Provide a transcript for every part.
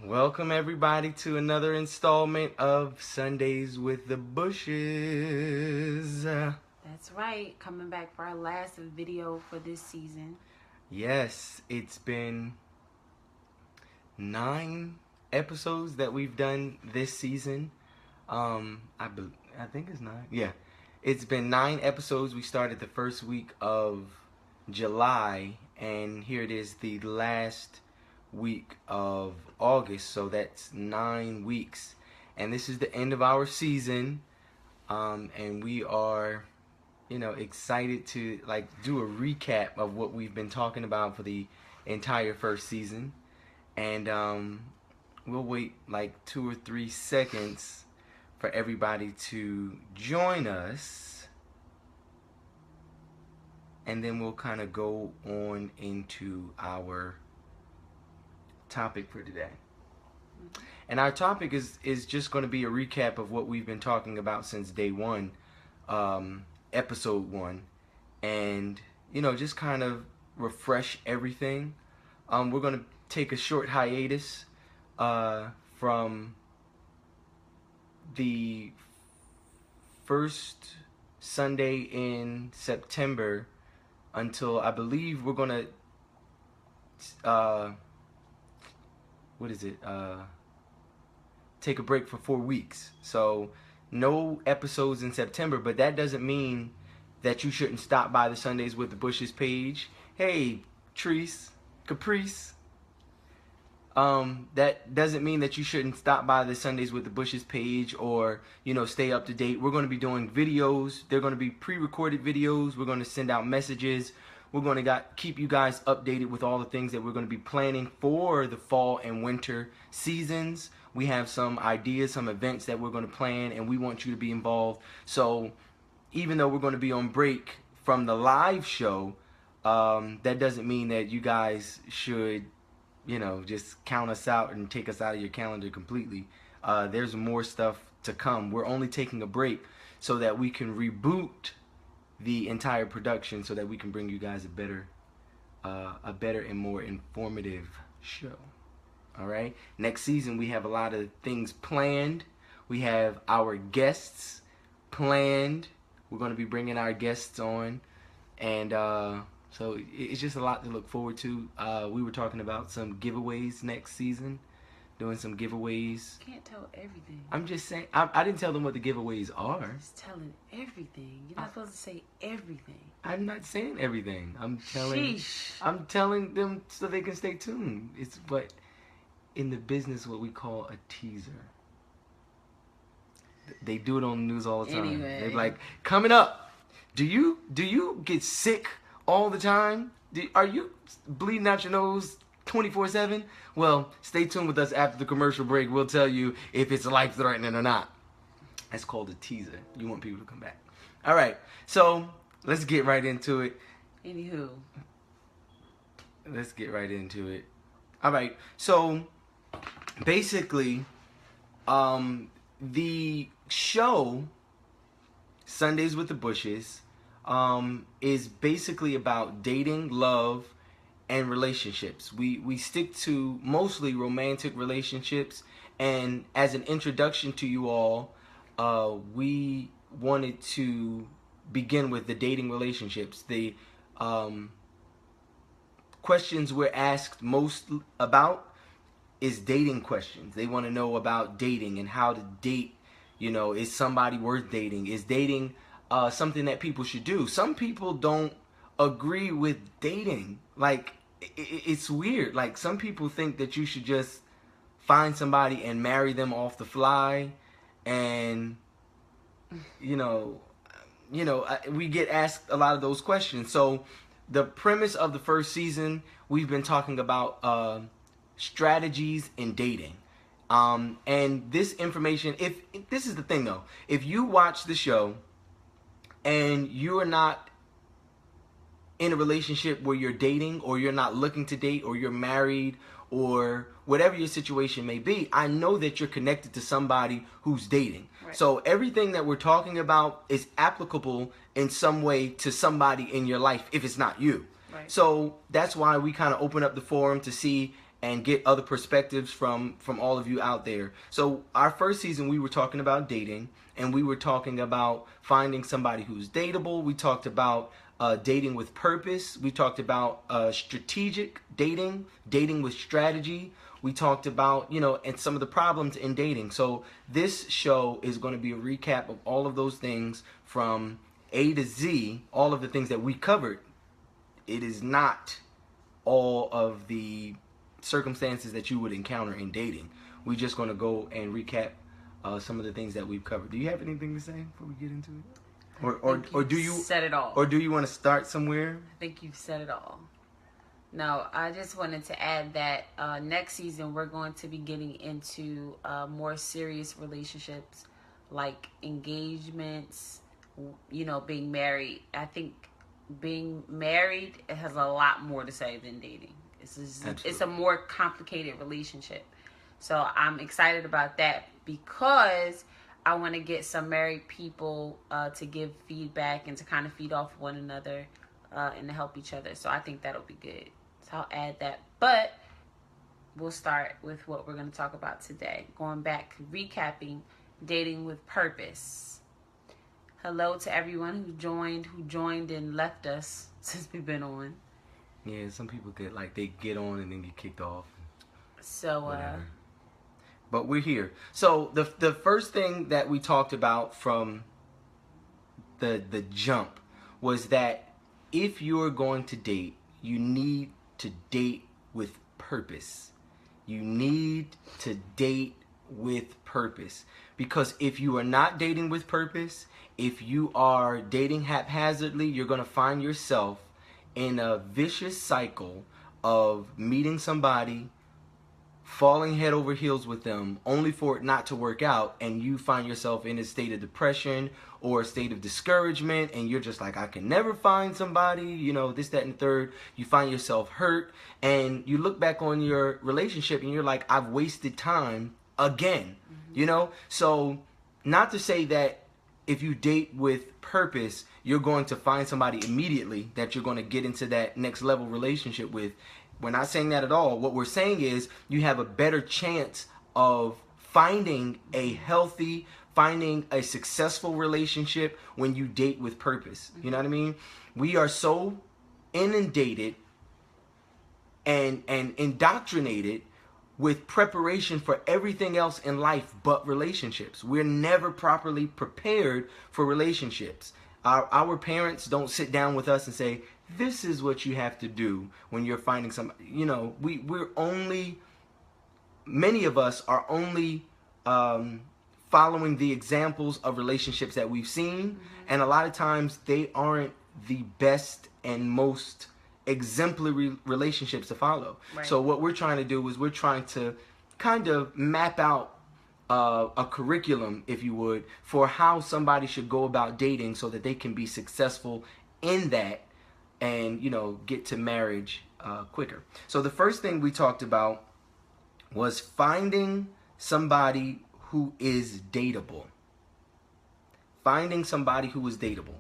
Welcome everybody to another installment of Sundays with the Bushes. That's right. Coming back for our last video for this season. Yes, it's been 9 episodes that we've done this season. I think it's 9. Yeah, it's been 9 episodes. We started the first week of July, and here it is, the last week of August, so that's 9 weeks, and this is the end of our season, and we are excited to do a recap of what we've been talking about for the entire first season. And we'll wait like 2 or 3 seconds for everybody to join us, and then we'll kind of go on into our topic for today. And our topic is just going to be a recap of what we've been talking about since day one, episode 1, and just kind of refresh everything. We're going to take a short hiatus from the first Sunday in September until, I believe, we're going to take a break for 4 weeks. So no episodes in September, but that doesn't mean that you shouldn't stop by the Sundays with the Bushes page. Hey, Caprice. That doesn't mean that you shouldn't stop by the Sundays with the Bushes page or, stay up to date. We're going to be doing videos. They're going to be pre-recorded videos. We're going to send out messages. We're going to keep you guys updated with all the things that we're going to be planning for the fall and winter seasons. We have some ideas, some events that we're going to plan, and we want you to be involved. So even though we're going to be on break from the live show, that doesn't mean that you guys should, just count us out and take us out of your calendar completely. There's more stuff to come. We're only taking a break so that we can reboot the entire production, so that we can bring you guys a better and more informative show. All right. Next season we have a lot of things planned. We have our guests planned. We're going to be bringing our guests on, and so it's just a lot to look forward to. We were talking about some giveaways next season. Doing some giveaways. Can't tell everything. I'm just saying. I didn't tell them what the giveaways are. Just telling everything. You're not supposed to say everything. I'm not saying everything. I'm telling. Sheesh. I'm telling them so they can stay tuned. It's what in the business what we call a teaser. They do it on the news all the time. Anyway. They're like, coming up. Do you get sick all the time? Are you bleeding out your nose 24/7? Well, stay tuned with us after the commercial break. We'll tell you if it's life-threatening or not. That's called a teaser. You want people to come back. All right, so let's get right into it. Anywho. Let's get right into it. All right, so basically, the show Sundays with the Bushes is basically about dating, love, and relationships. We stick to mostly romantic relationships, and as an introduction to you all, we wanted to begin with the dating relationships. The questions we're asked most about is dating questions. They want to know about dating and how to date. Is somebody worth dating? Is dating something that people should do? Some people don't agree with dating. Like, it's weird. Like, some people think that you should just find somebody and marry them off the fly, and we get asked a lot of those questions. So the premise of the first season, we've been talking about strategies in dating, and this information, if this is the thing though, if you watch the show and you are not in a relationship where you're dating, or you're not looking to date, or you're married, or whatever your situation may be, I know that you're connected to somebody who's dating. Right. So everything that we're talking about is applicable in some way to somebody in your life if it's not you. Right. So that's why we kind of open up the forum to see and get other perspectives from all of you out there. So our first season, we were talking about dating, and we were talking about finding somebody who's dateable. We talked about dating with purpose. We talked about strategic dating, dating with strategy. We talked about, and some of the problems in dating. So this show is going to be a recap of all of those things from A to Z, all of the things that we covered. It is not all of the circumstances that you would encounter in dating. We're just going to go and recap some of the things that we've covered. Do you have anything to say before we get into it? Or do you said it all? Or do you want to start somewhere? I think you've said it all. No, I just wanted to add that next season we're going to be getting into more serious relationships, like engagements, being married. I think being married, it has a lot more to say than dating. It's a more complicated relationship. So I'm excited about that because I want to get some married people to give feedback and to kind of feed off one another and to help each other. So I think that'll be good. So I'll add that. But we'll start with what we're going to talk about today. Going back, recapping dating with purpose. Hello to everyone who joined and left us since we've been on. Yeah, some people they get on and then get kicked off. So, but we're here. So the first thing that we talked about from the jump was that if you're going to date, you need to date with purpose. You need to date with purpose. Because if you are not dating with purpose, if you are dating haphazardly, you're going to find yourself in a vicious cycle of meeting somebody, falling head over heels with them, only for it not to work out, and you find yourself in a state of depression or a state of discouragement, and you're just like, I can never find somebody, this, that, and the third. You find yourself hurt, and you look back on your relationship, and you're like, I've wasted time again, So, not to say that if you date with purpose, you're going to find somebody immediately that you're going to get into that next level relationship with. We're not saying that at all. What we're saying is you have a better chance of finding a healthy, finding a successful relationship when you date with purpose. You know what I mean? We are so inundated and indoctrinated with preparation for everything else in life but relationships. We're never properly prepared for relationships. Our parents don't sit down with us and say, this is what you have to do when you're finding somebody. Many of us are only following the examples of relationships that we've seen. And a lot of times they aren't the best and most exemplary relationships to follow. Right. So what we're trying to do is we're trying to kind of map out a curriculum, if you would, for how somebody should go about dating so that they can be successful in that and, get to marriage quicker. So the first thing we talked about was finding somebody who is dateable. Finding somebody who is dateable.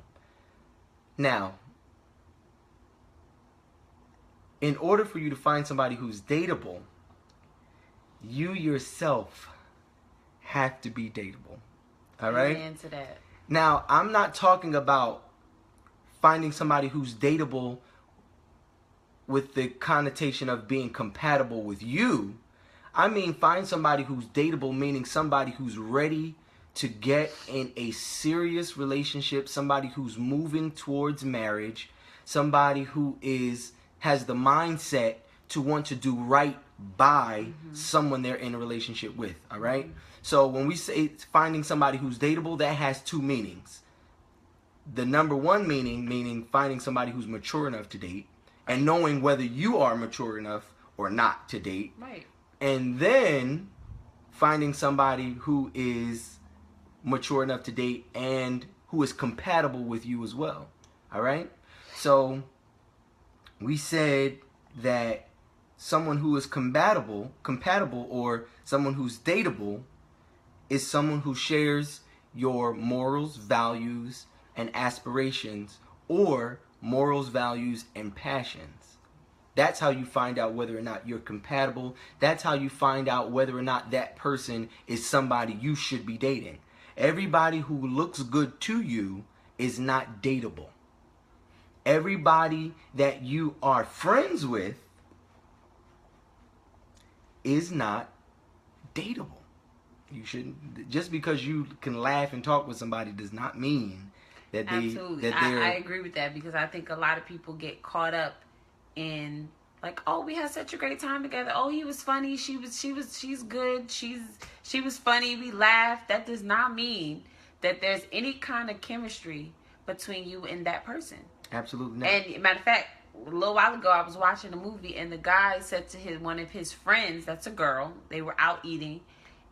Now, in order for you to find somebody who's dateable, you yourself have to be dateable. All right? Amen to that. Now, I'm not talking about finding somebody who's dateable with the connotation of being compatible with you. I mean, find somebody who's dateable, meaning somebody who's ready to get in a serious relationship, somebody who's moving towards marriage, somebody who has the mindset to want to do right by someone they're in a relationship with, all right? So when we say finding somebody who's dateable, that has two meanings. The number one meaning finding somebody who's mature enough to date and knowing whether you are mature enough or not to date. Right. And then finding somebody who is mature enough to date and who is compatible with you as well, all right? So we said that someone who is compatible or someone who's dateable is someone who shares your morals, values, and aspirations, or morals, values, and passions. That's how you find out whether or not you're compatible. That's how you find out whether or not that person is somebody you should be dating. Everybody who looks good to you is not dateable. Everybody that you are friends with is not dateable. You shouldn't, just because you can laugh and talk with somebody does not mean that they Absolutely. I agree with that, because I think a lot of people get caught up in like, oh, we had such a great time together. Oh, he was funny. She's good. She was funny. We laughed. That does not mean that there's any kind of chemistry between you and that person. Absolutely not. And matter of fact, a little while ago, I was watching a movie, and the guy said to one of his friends, that's a girl, they were out eating,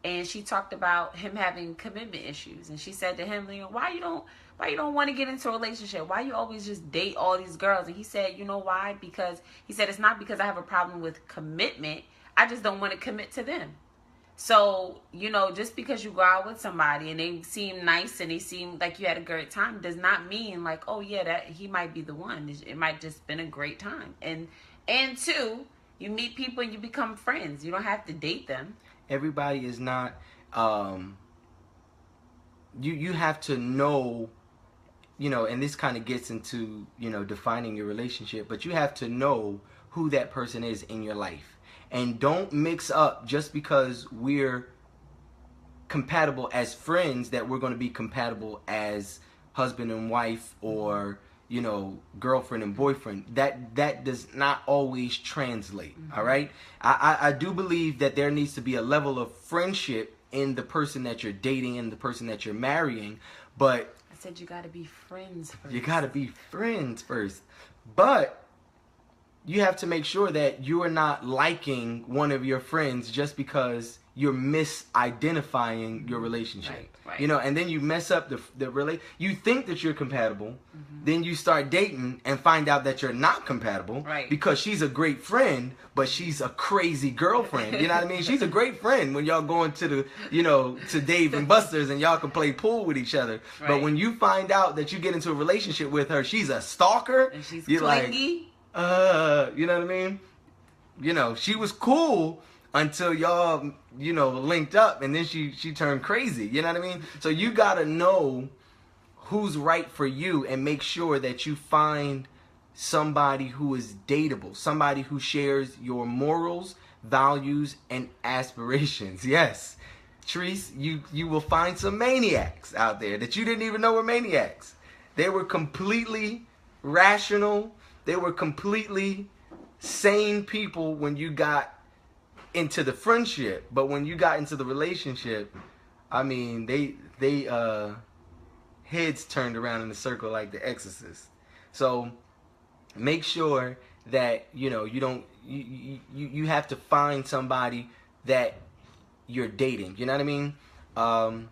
and she talked about him having commitment issues, and she said to him, you know, why you don't want to get into a relationship? Why you always just date all these girls? And he said, you know why? Because he said, it's not because I have a problem with commitment. I just don't want to commit to them. So, you know, just because you go out with somebody and they seem nice and they seem like you had a great time does not mean like, oh yeah, that he might be the one. It might just been a great time. And two, you meet people and you become friends. You don't have to date them. Everybody is not, you have to know, you know, and this kind of gets into, you know, defining your relationship, but you have to know who that person is in your life. And don't mix up just because we're compatible as friends that we're going to be compatible as husband and wife, or, you know, girlfriend and boyfriend. That does not always translate. Mm-hmm. All right. I do believe that there needs to be a level of friendship in the person that you're dating and the person that you're marrying. But I said you got to be friends first. You got to be friends first. But you have to make sure that you are not liking one of your friends just because you're misidentifying your relationship. Right. You know, and then you mess up the you think that you're compatible, mm-hmm. Then you start dating and find out that you're not compatible, right? Because she's a great friend, but she's a crazy girlfriend. You know what I mean? She's a great friend when y'all going to the, you know, to Dave and Buster's and y'all can play pool with each other. Right. But when you find out that you get into a relationship with her, she's a stalker. And she's clingy. You know what I mean? You know, she was cool until y'all, you know, linked up, and then she turned crazy. You know what I mean? So you gotta know who's right for you and make sure that you find somebody who is dateable, somebody who shares your morals, values, and aspirations. Yes, Therese, you will find some maniacs out there that you didn't even know were maniacs. They were completely rational. They were completely sane people when you got into the friendship, but when you got into the relationship, I mean, they heads turned around in a circle like the Exorcist. So make sure that, you know, you have to find somebody that you're dating. You know what I mean?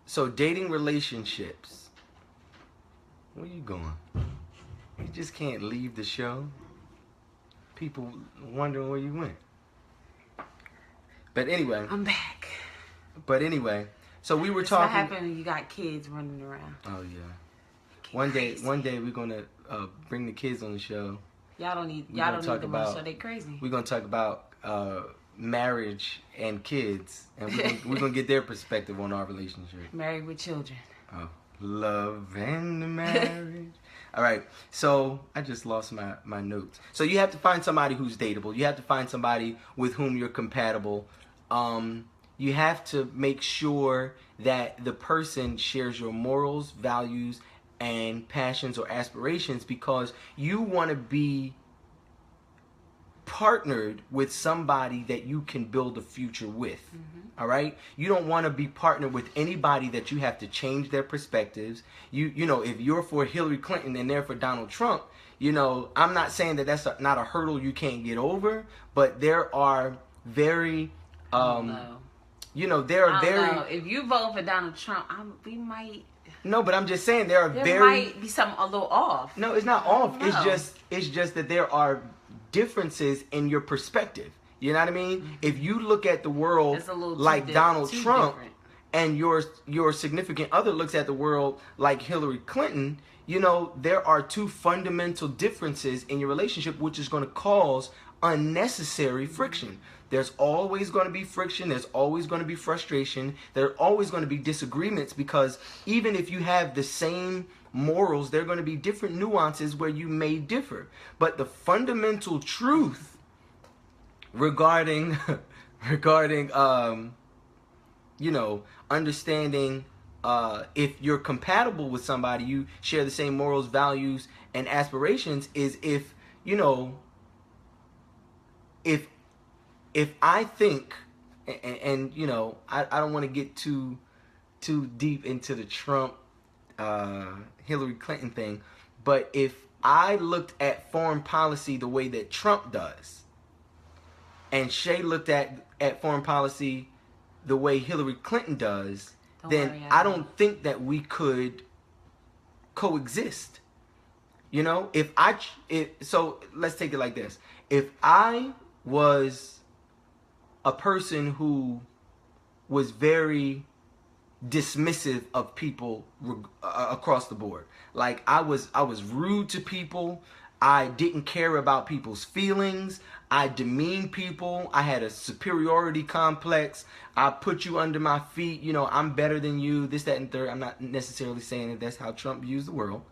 So dating relationships. Where you going? You just can't leave the show. People wondering where you went. But anyway. I'm back. But anyway, so we were That's talking. What happened when you got kids running around? Oh yeah. One day we're gonna bring the kids on the show. Y'all don't need them on the show. They crazy. We're gonna talk about marriage and kids, and we're gonna get their perspective on our relationship. Married with children. Oh, love and marriage. All right, so I just lost my notes. So you have to find somebody who's dateable. You have to find somebody with whom you're compatible. You have to make sure that the person shares your morals, values, and passions or aspirations, because you want to be partnered with somebody that you can build a future with. Mm-hmm. All right? You don't want to be partnered with anybody that you have to change their perspectives. You know, if you're for Hillary Clinton and they're for Donald Trump, you know, I'm not saying that that's not a hurdle you can't get over, but there are very you know, there are very know. If you vote for Donald Trump, we might. No, but I'm just saying there might be something a little off. No, it's not off. It's just that there are differences in your perspective. You know what I mean? Mm-hmm. If you look at the world like Donald Trump, and your significant other looks at the world like Hillary Clinton, you know, there are two fundamental differences in your relationship, which is going to cause unnecessary friction. There's always going to be friction. There's always going to be frustration. There are always going to be disagreements, because even if you have the same morals, there are going to be different nuances where you may differ. But the fundamental truth regarding you know, understanding if you're compatible with somebody, you share the same morals, values, and aspirations, is if, you know, if I think, and you know, I don't want to get too deep into the Trump Hillary Clinton thing, but if I looked at foreign policy the way that Trump does, and Shay looked at foreign policy the way Hillary Clinton does, then I don't think that we could coexist. You know, so let's take it like this. If I was a person who was very dismissive of people across the board, like I was rude to people, I didn't care about people's feelings, I demeaned people, I had a superiority complex, I put you under my feet, you know, I'm better than you, this, that, and third. I'm not necessarily saying that that's how Trump views the world,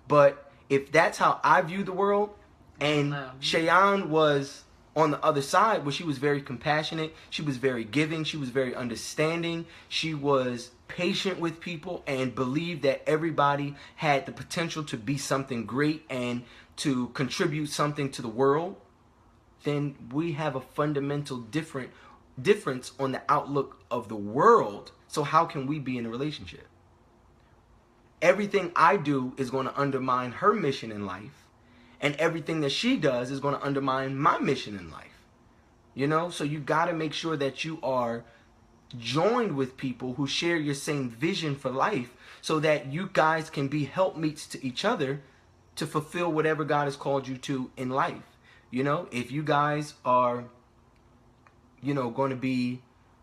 but if that's how I view the world, and Shaone was on the other side, where she was very compassionate, she was very giving, she was very understanding, she was patient with people, and believed that everybody had the potential to be something great and to contribute something to the world, then we have a fundamental difference on the outlook of the world. So how can we be in a relationship? Everything I do is going to undermine her mission in life, and everything that she does is going to undermine my mission in life. You know, so you got to make sure that you are joined with people who share your same vision for life, so that you guys can be helpmeets to each other to fulfill whatever God has called you to in life. You know, if you guys are, you know, going to be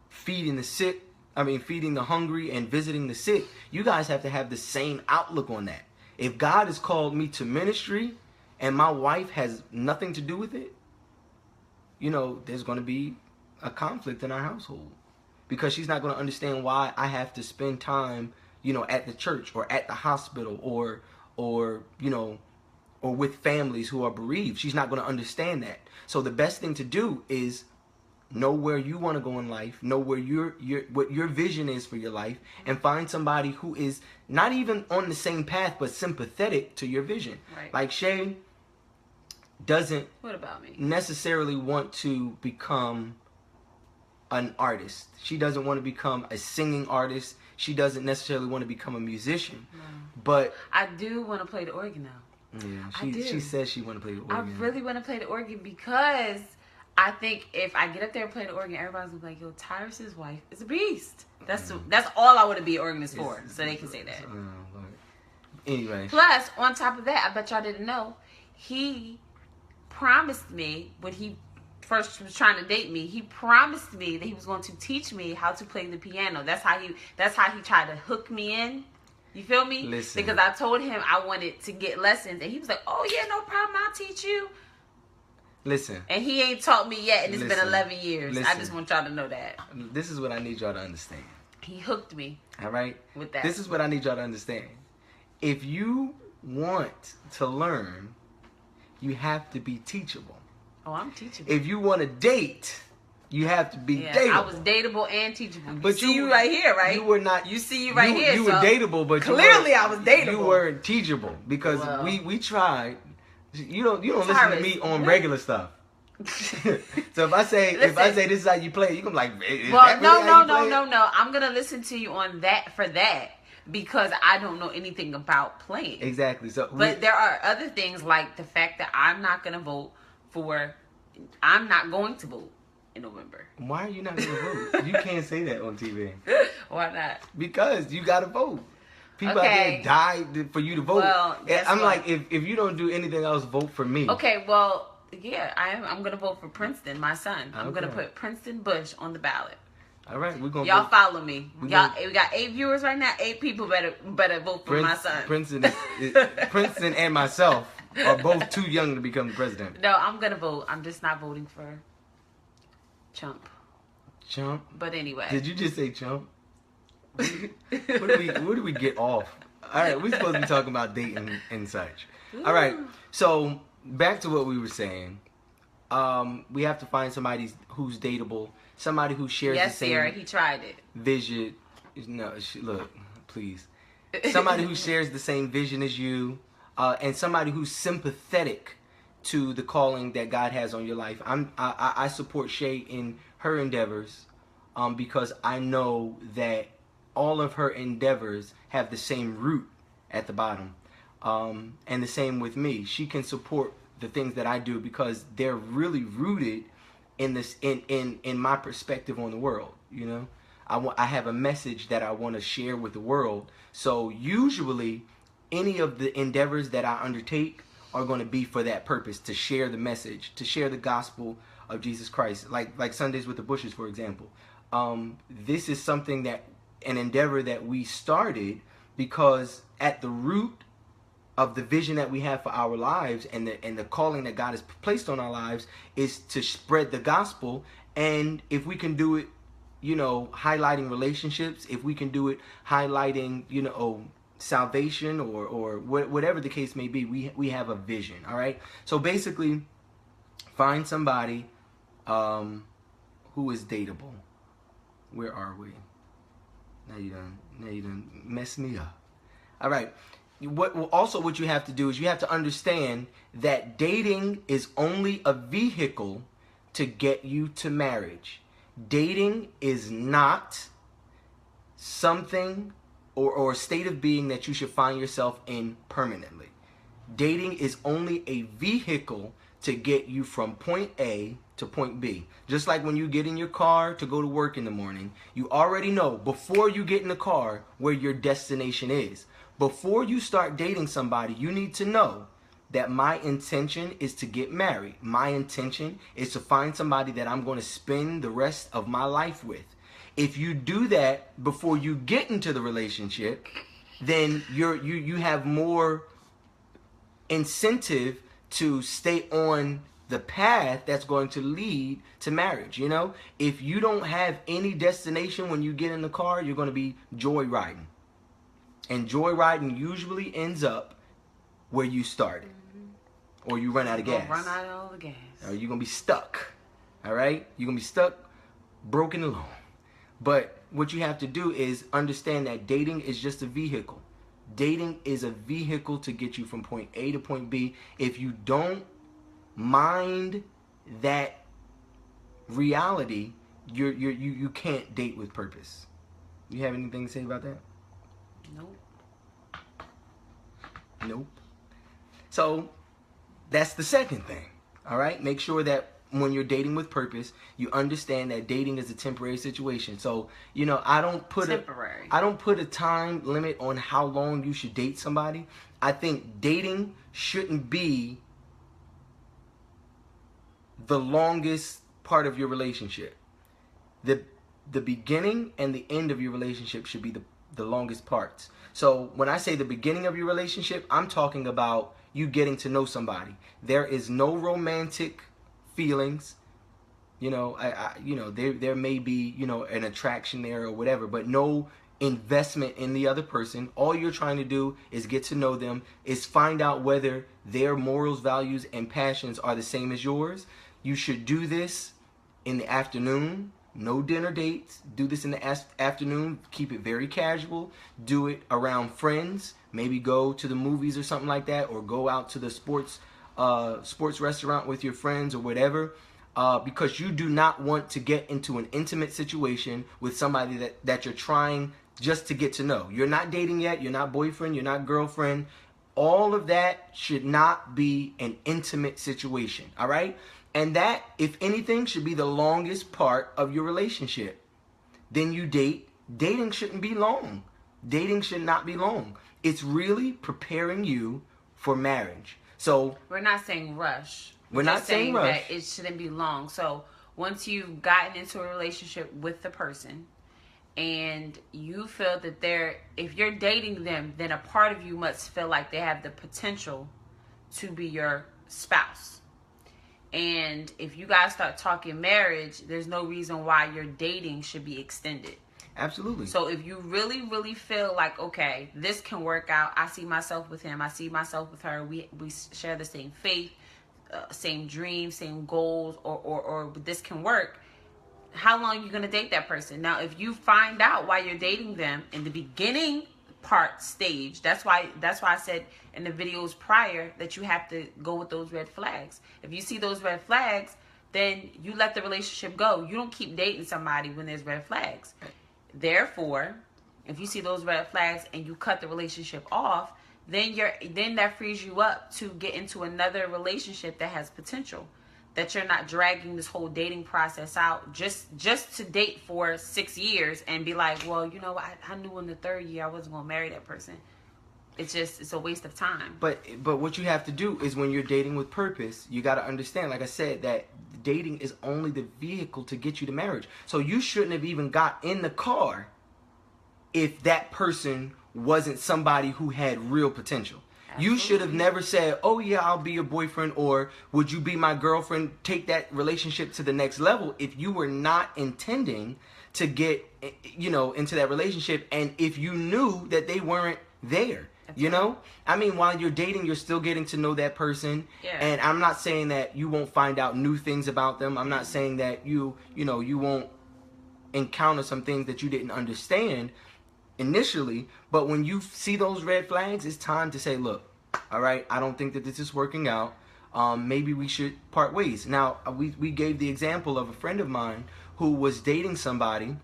feeding the hungry and visiting the sick, you guys have to have the same outlook on that. If God has called me to ministry and my wife has nothing to do with it, you know, there's going to be a conflict in our household, because she's not going to understand why I have to spend time, you know, at the church or at the hospital or you know, or with families who are bereaved. She's not going to understand that. So the best thing to do is know where you want to go in life, know where what your vision is for your life, and find somebody who is not even on the same path but sympathetic to your vision. Right. Like Shay doesn't necessarily want to become an artist. She doesn't want to become a singing artist. She doesn't necessarily want to become a musician. No. But I do want to play the organ now. Yeah, she says she want to play the organ. I really want to play the organ, because I think if I get up there and play the organ, everybody's gonna be like, "Yo, Tyrus's wife is a beast." That's all I want to be an organist for, so they can say that. Anyway. Plus, on top of that, I bet y'all didn't know, he promised me when he first was trying to date me. He promised me that he was going to teach me how to play the piano. That's how he tried to hook me in. You feel me? Listen. Because I told him I wanted to get lessons, and he was like, "Oh yeah, no problem, I'll teach you." Listen. And he ain't taught me yet, and it's been 11 years. I just want y'all to know that. This is what I need y'all to understand. He hooked me. All right? With that. This is what I need y'all to understand. If you want to learn, you have to be teachable. Oh, I'm teachable. If you want to date, you have to be dateable. I was dateable and teachable. But you right here, right? You were not. You see you right here. You were dateable, but clearly I was dateable. You weren't teachable, because we tried. You don't listen to me on regular stuff. So if I say this is how you play, you can be like, no. I'm gonna listen to you on that for that, because I don't know anything about playing. Exactly. So, but there are other things, like the fact that I'm not going to vote in November. Why are you not going to vote? You can't say that on TV. Why not? Because you got to vote. People out there died for you to vote. Well, I'm like, if you don't do anything else, vote for me. Okay, well, yeah, I'm going to vote for Princeton, my son. I'm going to put Princeton Bush on the ballot. All right, we're gonna y'all vote. follow me. We got 8 viewers right now. 8 people better vote for my son. Princeton and myself are both too young to become president. No, I'm gonna vote. I'm just not voting for Chump. Chump. But anyway. Did you just say chump? Where do we get off? All right, we're supposed to be talking about dating and such. All right, so back to what we were saying. We have to find somebody who's dateable, somebody who shares the same. Yes, Sarah, he tried it. Vision. No, look, please. Somebody who shares the same vision as you, and somebody who's sympathetic to the calling that God has on your life. I support Shay in her endeavors, because I know that all of her endeavors have the same root at the bottom, and the same with me. She can support the things that I do because they're really rooted in this in my perspective on the world. You know, I have a message that I want to share with the world. So usually, any of the endeavors that I undertake are going to be for that purpose, to share the message, to share the gospel of Jesus Christ. Like Sundays with the Bushes, for example. This is something that an endeavor that we started because at the root of the vision that we have for our lives and the calling that God has placed on our lives is to spread the gospel. And if we can do it, you know, highlighting relationships, if we can do it highlighting, you know, salvation or whatever the case may be, we have a vision. All right. So basically, find somebody who is dateable. Where are we? Now you done mess me up. All right. What you have to do is you have to understand that dating is only a vehicle to get you to marriage. Dating is not something or a state of being that you should find yourself in permanently. Dating is only a vehicle to get you from point A to point B. Just like when you get in your car to go to work in the morning, you already know before you get in the car where your destination is. Before you start dating somebody, you need to know that my intention is to get married. My intention is to find somebody that I'm going to spend the rest of my life with. If you do that before you get into the relationship, then you have more incentive to stay on the path that's going to lead to marriage. You know, if you don't have any destination when you get in the car, you're going to be joyriding. And joyriding usually ends up where you started. Or you run out of gas. Run out of all the gas. Or you're going to be stuck. All right? You're going to be stuck, broken alone. But what you have to do is understand that dating is just a vehicle. Dating is a vehicle to get you from point A to point B. If you don't mind that reality, you can't date with purpose. You have anything to say about that? Nope. So that's the second thing. All right. Make sure that when you're dating with purpose, you understand that dating is a temporary situation. So, you know, I don't put a time limit on how long you should date somebody. I think dating shouldn't be the longest part of your relationship. The beginning and the end of your relationship should be the longest parts. So when I say the beginning of your relationship, I'm talking about you getting to know somebody. There is no romantic feelings. You know, there may be, you know, an attraction there or whatever, but no investment in the other person. All you're trying to do is get to know them, is find out whether their morals, values, and passions are the same as yours. You should do this in the afternoon. No dinner dates. Do this in the afternoon. Keep it very casual. Do it around friends. Maybe go to the movies or something like that, or go out to the sports restaurant with your friends or whatever. Because you do not want to get into an intimate situation with somebody that you're trying just to get to know. You're not dating yet. You're not boyfriend. You're not girlfriend. All of that should not be an intimate situation. All right? And that, if anything, should be the longest part of your relationship. Then you date. Dating shouldn't be long. Dating should not be long. It's really preparing you for marriage. So we're not saying rush. We're not saying rush. That it shouldn't be long. So once you've gotten into a relationship with the person and you feel that if you're dating them, then a part of you must feel like they have the potential to be your spouse. And if you guys start talking marriage, there's no reason why your dating should be extended. Absolutely. So if you really, really feel like, okay, this can work out. I see myself with him. I see myself with her. We share the same faith, same dreams, same goals, or this can work. How long are you going to date that person? Now, if you find out while you're dating them in the beginning part stage, that's why I said in the videos prior that you have to go with those red flags. If you see those red flags, then you let the relationship go. You don't keep dating somebody when there's red flags. Therefore, if you see those red flags and you cut the relationship off, then that frees you up to get into another relationship that has potential. That you're not dragging this whole dating process out just to date for 6 years and be like, well, you know, I knew in the 3rd year I wasn't gonna marry that person. It's a waste of time. But what you have to do is when you're dating with purpose, you got to understand, like I said, that dating is only the vehicle to get you to marriage. So you shouldn't have even got in the car if that person wasn't somebody who had real potential. Absolutely. You should have never said, oh yeah, I'll be your boyfriend, or would you be my girlfriend? Take that relationship to the next level if you were not intending to get, you know, into that relationship, and if you knew that they weren't there. You know, I mean, while you're dating, you're still getting to know that person. Yeah. And I'm not saying that you won't find out new things about them. I'm not saying that you won't encounter some things that you didn't understand initially. But when you see those red flags, it's time to say, look, all right, I don't think that this is working out. Maybe we should part ways. Now, we gave the example of a friend of mine who was dating somebody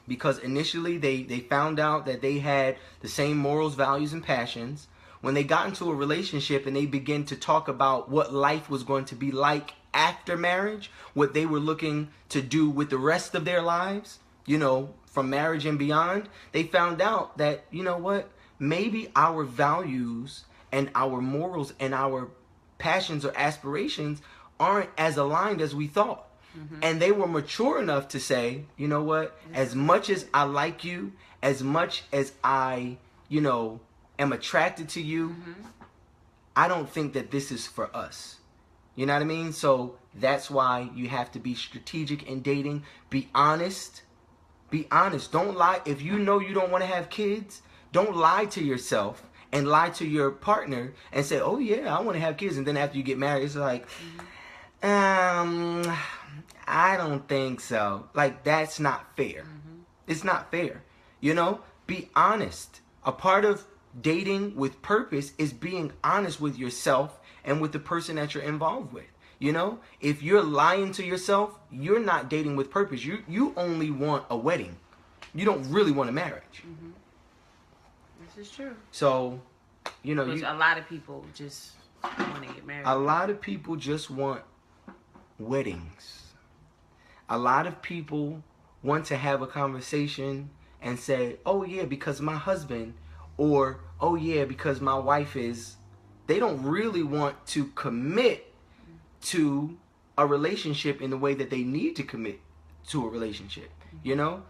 because initially they found out that they had the same morals, values, and passions. When they got into a relationship and they began to talk about what life was going to be like after marriage, what they were looking to do with the rest of their lives, you know, from marriage and beyond, they found out that, you know what, maybe our values and our morals and our passions or aspirations aren't as aligned as we thought. Mm-hmm. And they were mature enough to say, you know what, as much as I like you, as much as I, you know, am attracted to you, mm-hmm. I don't think that this is for us. You know what I mean? So that's why you have to be strategic in dating. Be honest. Be honest. Don't lie. If you know you don't want to have kids, don't lie to yourself and lie to your partner and say, oh yeah, I want to have kids. And then after you get married, it's like, I don't think so. Like, that's not fair. Mm-hmm. It's not fair. You know, be honest. A part of dating with purpose is being honest with yourself and with the person that you're involved with. You know, if you're lying to yourself, you're not dating with purpose. You only want a wedding. You don't really want a marriage. Mm-hmm. This is true. So, you know, a lot of people just want to get married. A lot of people just want weddings. A lot of people want to have a conversation and say, oh yeah, because my husband, or oh yeah, because my wife is. They don't really want to commit to a relationship in the way that they need to commit to a relationship, you know?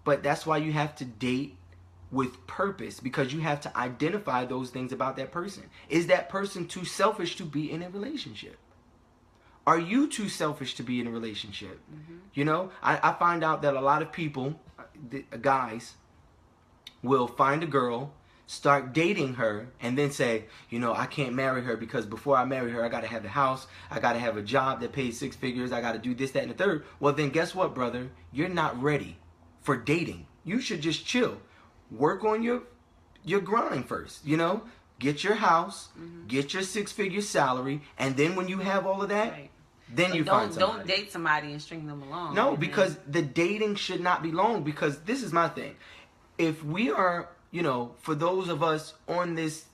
But that's why you have to date with purpose, because you have to identify those things about that person. Is that person too selfish to be in a relationship? Are you too selfish to be in a relationship? Mm-hmm. You know, I find out that a lot of people, guys, will find a girl, start dating her, and then say, you know, I can't marry her because before I marry her, I got to have a house, I got to have a job that pays 6 figures, I got to do this, that, and the third. Well, then guess what, brother? You're not ready for dating. You should just chill. Work on your grind first, you know? Get your house, mm-hmm. get your 6-figure salary, and then when you have all of that, right. Then but you find somebody. Don't date somebody and string them along. No, because the dating should not be long, because this is my thing. If we are, you know, for those of us on this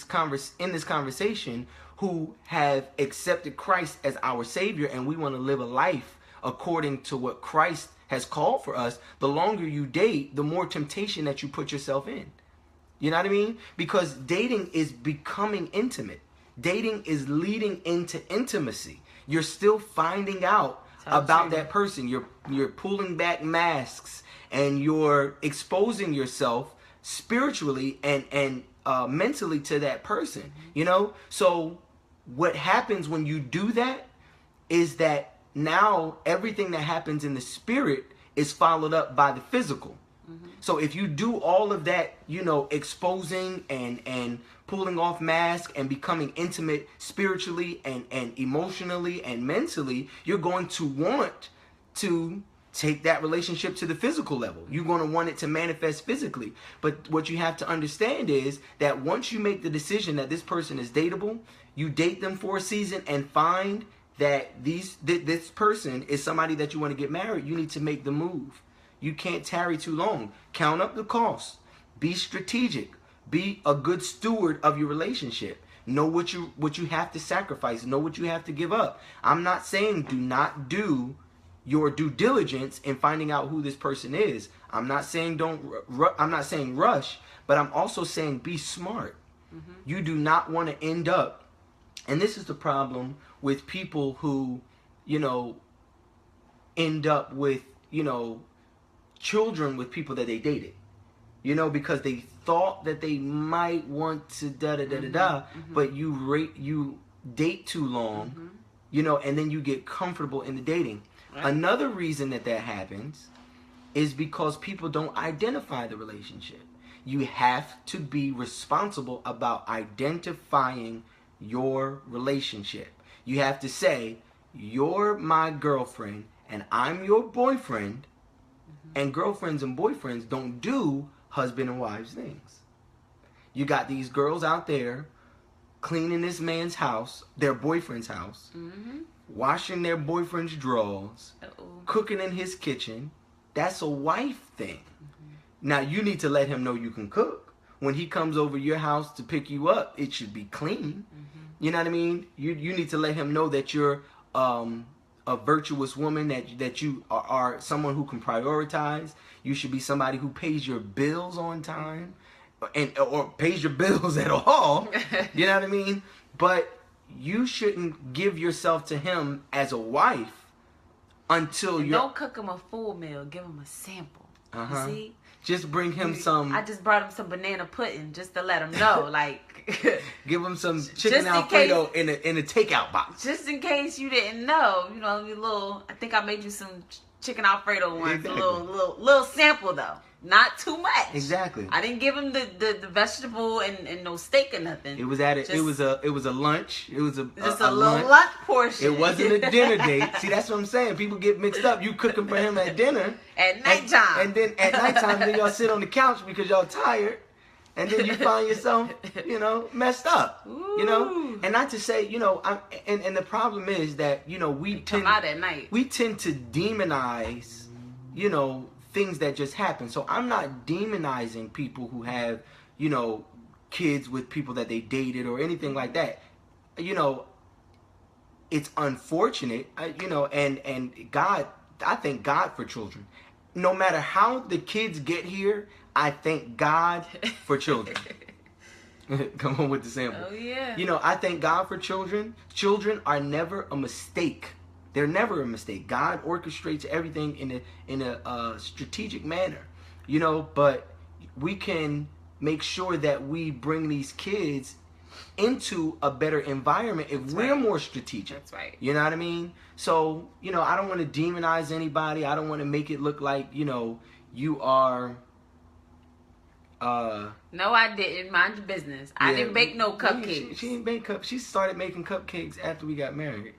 conversation who have accepted Christ as our Savior and we want to live a life according to what Christ has called for us, the longer you date, the more temptation that you put yourself in. You know what I mean? Because dating is becoming intimate. Dating is leading into intimacy. You're still finding out about that person. You're pulling back masks and you're exposing yourself spiritually and mentally to that person. You know? So what happens when you do that is that now everything that happens in the spirit is followed up by the physical. So if you do all of that, you know, exposing and pulling off masks and becoming intimate spiritually and emotionally and mentally, you're going to want to take that relationship to the physical level. You're going to want it to manifest physically. But what you have to understand is that once you make the decision that this person is dateable, you date them for a season and find that this person is somebody that you want to get married, you need to make the move. You can't tarry too long. Count up the cost. Be strategic. Be a good steward of your relationship. Know what you have to sacrifice. Know what you have to give up. I'm not saying do not do your due diligence in finding out who this person is. I'm not saying I'm not saying rush, but I'm also saying be smart. You do not want to end up, and this is the problem with people who, you know, end up with, you know, children with people that they dated, you know, because they thought that they might want to but you date too long, you know, and then you get comfortable in the dating. Right. Another reason that happens is because people don't identify the relationship. You have to be responsible about identifying your relationship. You have to say, you're my girlfriend and I'm your boyfriend. And girlfriends and boyfriends don't do husband and wives things. You got these girls out there cleaning this man's house, their boyfriend's house, washing their boyfriend's drawers, cooking in his kitchen. That's a wife thing. Now you need to let him know you can cook. When he comes over your house to pick you up, it should be clean. You know what I mean? You need to let him know that you're a virtuous woman, that you are someone who can prioritize. You should be somebody who pays your bills on time, or pays your bills at all. You know what I mean? But you shouldn't give yourself to him as a wife until you don't cook him a full meal. Give him a sample. You see? Just bring him some. I just brought him some banana pudding just to let him know, like. Give him some chicken Alfredo in a takeout box. Just in case you didn't know, you know, I think I made you some chicken Alfredo once. Exactly. A little sample though, not too much. Exactly. I didn't give him the vegetable and no steak or nothing. It was it was a lunch. It was just a little lunch portion. It wasn't a dinner date. See, that's what I'm saying. People get mixed up. You cooking for him at dinner at nighttime, and then at nighttime, then y'all sit on the couch because y'all tired. And then you find yourself, you know, messed up, you know, and not to say, you know, and the problem is that, you know, we tend to demonize, you know, things that just happen. So I'm not demonizing people who have, you know, kids with people that they dated or anything like that. You know, it's unfortunate, you know, and God, I thank God for children. No matter how the kids get here, I thank God for children. Come on with the sample. Oh, yeah. You know, I thank God for children. Children are never a mistake. They're never a mistake. God orchestrates everything in a strategic manner. You know, but we can make sure that we bring these kids into a better environment if we're more strategic. That's right. You know what I mean? So, you know, I don't want to demonize anybody. I don't want to make it look like, you know, you are... No, I didn't. Mind your business. I didn't bake no cupcakes. She didn't bake cupcakes. She started making cupcakes after we got married.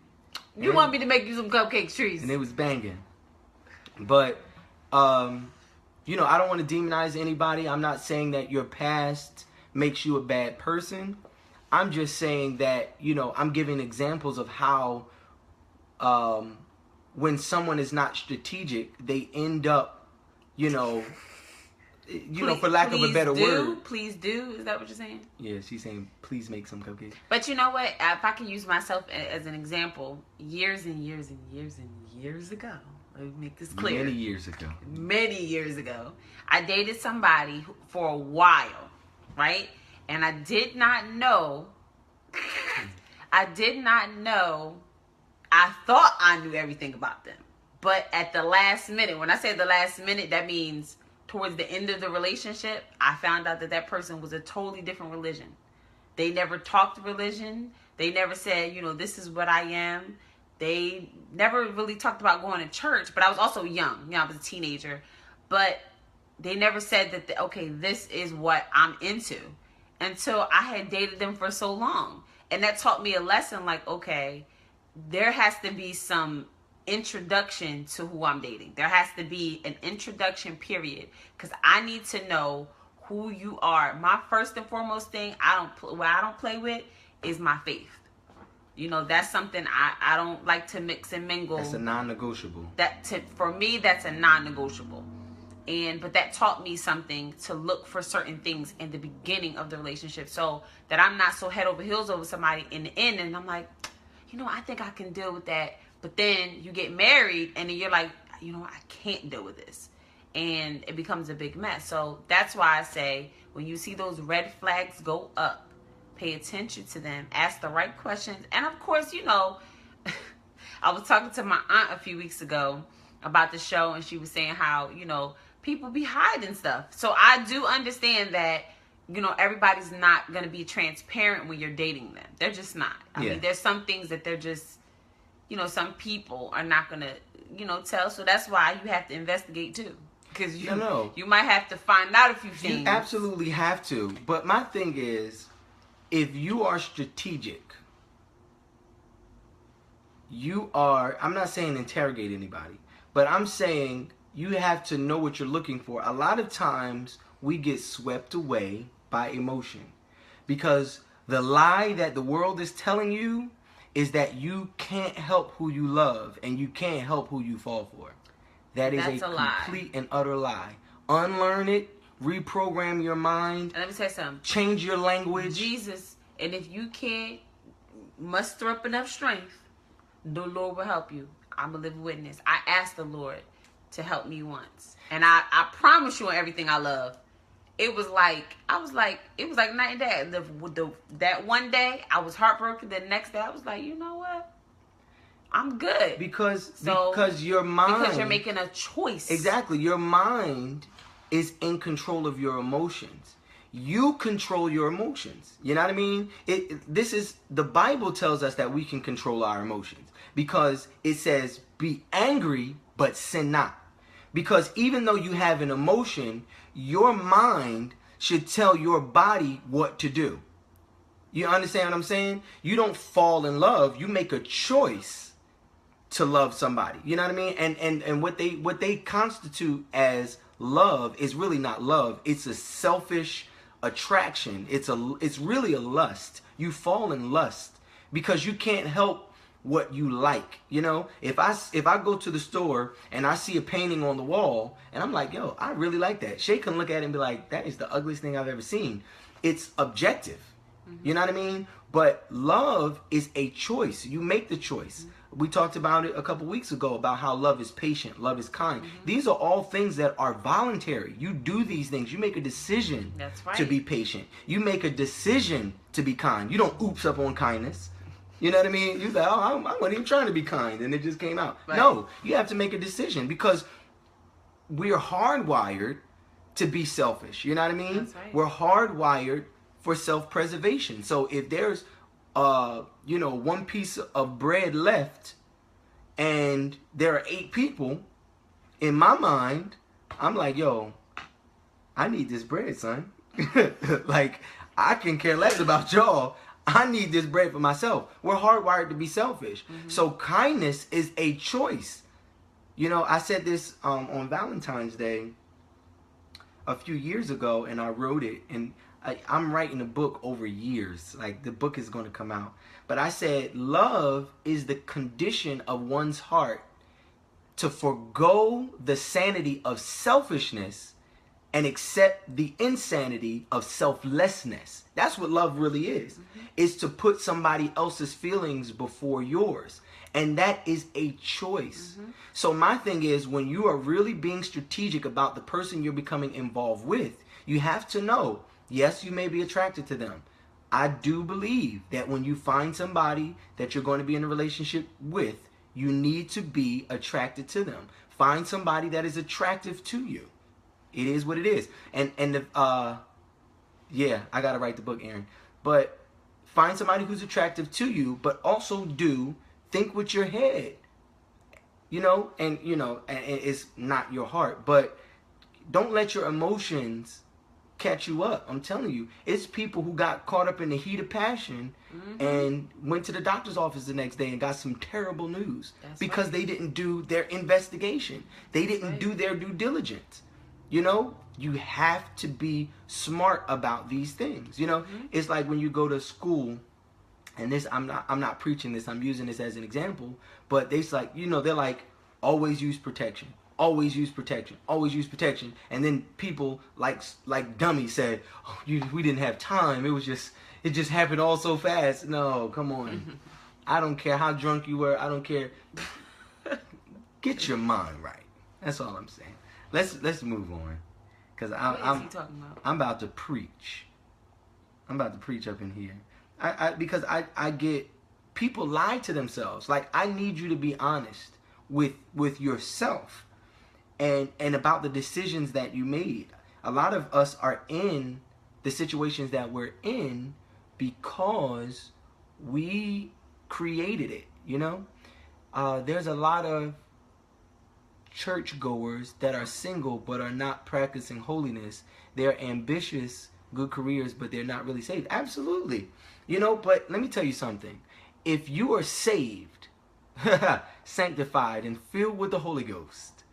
You want me to make you some cupcakes, Trees? And it was banging. But, you know, I don't want to demonize anybody. I'm not saying that your past makes you a bad person. I'm just saying that, you know, I'm giving examples of how when someone is not strategic, they end up, you know, for lack of a better word. Please do. Is that what you're saying? Yeah, she's saying, please make some cupcakes. But you know what? If I can use myself as an example, years and years and years and years ago, let me make this clear. Many years ago, I dated somebody for a while, right? And I did not know I did not know. I thought I knew everything about them. But at the last minute, when I say the last minute, that means towards the end of the relationship, I found out that person was a totally different religion. They never talked religion. They never said, this is what I am. They never really talked about going to church. But I was also young. I was a teenager. But they never said that, okay, this is what I'm into. Until I had dated them for so long. And that taught me a lesson like, okay, there has to be some introduction to who I'm dating. There has to be an introduction period. Because I need to know who you are. My first and foremost thing what I don't play with is my faith. That's something I don't like to mix and mingle. That's a non-negotiable. For me, that's a non-negotiable. But that taught me something to look for certain things in the beginning of the relationship, so that I'm not so head over heels over somebody in the end, and I'm like, I think I can deal with that. But then you get married, and then you're like, I can't deal with this. And it becomes a big mess. So that's why I say, when you see those red flags go up, pay attention to them, ask the right questions. And of course, I was talking to my aunt a few weeks ago about the show, and she was saying how, people be hiding stuff. So I do understand that, everybody's not going to be transparent when you're dating them. They're just not. I mean, there's some things that they're just, some people are not going to, tell. So that's why you have to investigate too. Because you might have to find out a few things. You absolutely have to. But my thing is, if you are strategic, I'm not saying interrogate anybody, but I'm saying you have to know what you're looking for. A lot of times we get swept away by emotion, because the lie that the world is telling you is that you can't help who you love and you can't help who you fall for. That's a complete and utter lie. Unlearn it, reprogram your mind. And let me say something. Change your language. Jesus, and if you can't muster up enough strength, the Lord will help you. I'm a living witness. I asked the Lord to help me once, and I promise you on everything I love. It was like night and day. That one day I was heartbroken. The next day I was like, you know what? I'm good. Because your mind. Because you're making a choice. Exactly. Your mind is in control of your emotions. You control your emotions. You know what I mean? The Bible tells us that we can control our emotions, because it says, be angry, but sin not. Because even though you have an emotion, your mind should tell your body what to do. You understand what I'm saying? You don't fall in love. You make a choice to love somebody. You know what I mean? And what they constitute as love is really not love. It's a selfish attraction. It's really a lust. You fall in lust because you can't help what you like. If I go to the store and I see a painting on the wall and I'm like, yo, I really like that, Shay can look at it and be like, that is the ugliest thing I've ever seen. It's objective. You know what I mean? But love is a choice. You make the choice. We talked about it a couple weeks ago about how love is patient, love is kind. These are all things that are voluntary. You do these things. You make a decision to be patient. You make a decision to be kind. You don't oops up on kindness. You know what I mean? You say, oh, I wasn't even trying to be kind, and it just came out. Right. No, you have to make a decision, because we are hardwired to be selfish. You know what I mean? That's right. We're hardwired for self-preservation. So if there's, one piece of bread left, and there are 8 people, in my mind, I'm like, yo, I need this bread, son. Like, I can care less about y'all. I need this bread for myself. We're hardwired to be selfish. So kindness is a choice. I said this on Valentine's Day a few years ago, and I wrote it. And I'm writing a book over years. Like, the book is going to come out. But I said, love is the condition of one's heart to forego the sanity of selfishness and accept the insanity of selflessness. That's what love really is. Is to put somebody else's feelings before yours. And that is a choice. So my thing is, when you are really being strategic about the person you're becoming involved with, you have to know, yes, you may be attracted to them, I do believe that when you find somebody that you're going to be in a relationship with, you need to be attracted to them. Find somebody that is attractive to you. It is what it is. Yeah, I gotta write the book, Aaron. But find somebody who's attractive to you, but also do think with your head. And it's not your heart, but don't let your emotions catch you up. I'm telling you, it's people who got caught up in the heat of passion and went to the doctor's office the next day and got some terrible news because they didn't do their investigation. They didn't do their due diligence. You have to be smart about these things. It's like when you go to school, and this I'm not preaching this. I'm using this as an example. But they're like, always use protection. Always use protection. Always use protection. And then people like dummies said, "Oh, we didn't have time. It just happened all so fast." No, come on. I don't care how drunk you were. I don't care. Get your mind right. That's all I'm saying. Let's move on, because I'm about to preach. I'm about to preach up in here. Because I get people lie to themselves. Like, I need you to be honest with yourself and about the decisions that you made. A lot of us are in the situations that we're in because we created it. There's a lot of churchgoers that are single but are not practicing holiness. They're ambitious, good careers, but they're not really saved. Absolutely. But let me tell you something. If you are saved, sanctified, and filled with the Holy Ghost,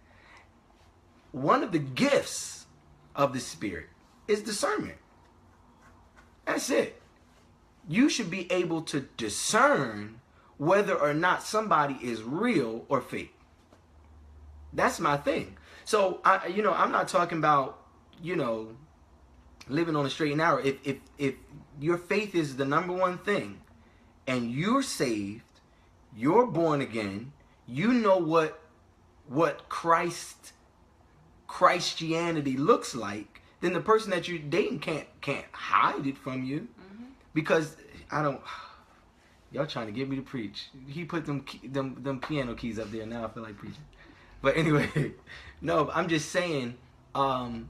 one of the gifts of the Spirit is discernment. That's it. You should be able to discern whether or not somebody is real or fake. That's my thing. So, I'm not talking about, living on a straight and narrow. If your faith is the number one thing, and you're saved, you're born again, you know what Christianity looks like, then the person that you're dating can't hide it from you. Because y'all trying to get me to preach. He put them piano keys up there. Now I feel like preaching. But anyway, no, I'm just saying, a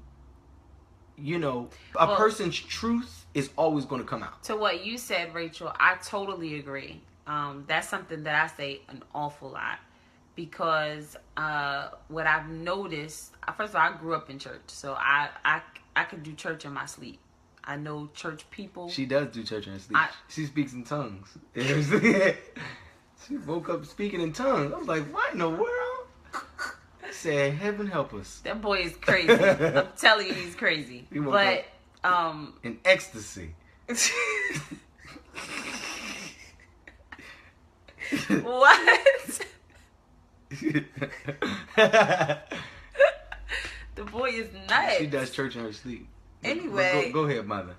person's truth is always going to come out. To what you said, Rachel, I totally agree. That's something that I say an awful lot, because what I've noticed, first of all, I grew up in church, so I could do church in my sleep. I know church people. She does do church in her sleep. She speaks in tongues. She woke up speaking in tongues. I was like, what in the world? I said, heaven help us. That boy is crazy. I'm telling you, he's crazy. He woke up in ecstasy. What? The boy is nuts. She does church in her sleep. Anyway. Go ahead, mother.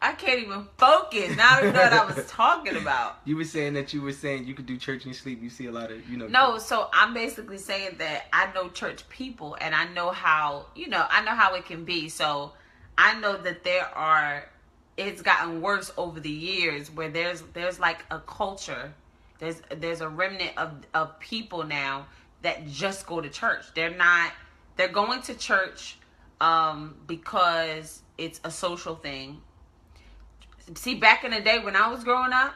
I can't even focus. Now I don't know what I was talking about. You were saying you could do church in your sleep. You see a lot of, No, so I'm basically saying that I know church people, and I know how, I know how it can be. So I know that it's gotten worse over the years, where there's like a culture. There's a remnant of people now that just go to church. They're going to church because it's a social thing. See, back in the day when I was growing up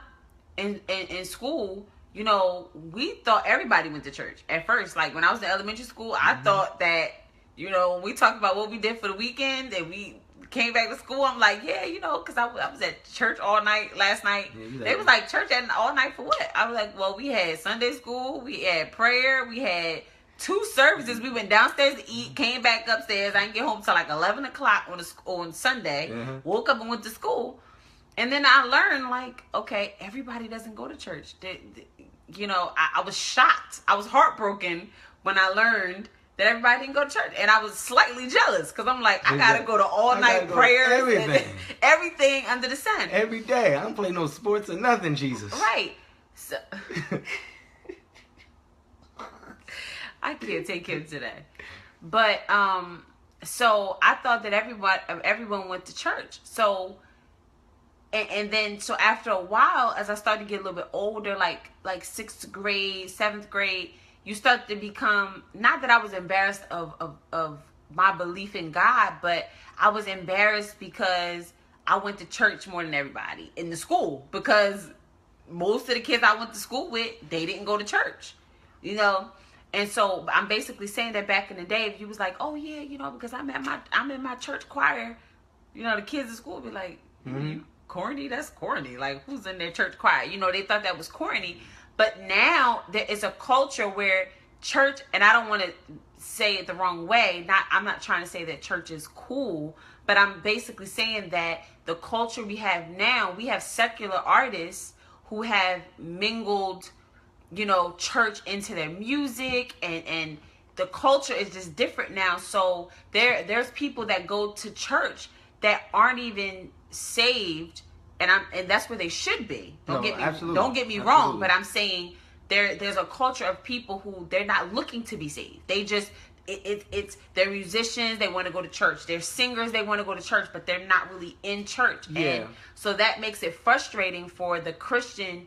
in school, we thought everybody went to church at first. Like when I was in elementary school, I thought that, when we talked about what we did for the weekend and we came back to school, I'm like, yeah, because I was at church all night last night. Yeah, they was like, church all night for what? I was like, well, we had Sunday school, we had prayer, we had 2 services. We went downstairs to eat, came back upstairs. I didn't get home till like 11 o'clock on Sunday. Woke up and went to school. And then I learned, like, okay, everybody doesn't go to church. I was shocked. I was heartbroken when I learned that everybody didn't go to church. And I was slightly jealous, because I'm like, I got to go to all-night prayers. Everything under the sun. Every day. I don't play no sports or nothing, Jesus. Right. So I can't take him today. But So I thought that everyone went to church. So and then so after a while, as I started to get a little bit older, like 6th grade, 7th grade, you start to become, not that I was embarrassed of my belief in God, but I was embarrassed because I went to church more than everybody in the school, because most of the kids I went to school with, they didn't go to church, you know. And so I'm basically saying that back in the day, if you was like, oh yeah, you know, because I'm in my church choir, you know, the kids at school would be like, you corny? That's corny. Like, who's in their church choir? You know, they thought that was corny. But now there is a culture where church, and I don't want to say it the wrong way. I'm not trying to say that church is cool, but I'm basically saying that the culture we have now, we have secular artists who have mingled, you know, church into their music, and the culture is just different now. So there's people that go to church that aren't even saved, and that's where they should be. Don't get me wrong, but I'm saying there's a culture of people who they're not looking to be saved. They just it's they're musicians, they want to go to church. They're singers, they want to go to church, but they're not really in church. Yeah. And so that makes it frustrating for the Christian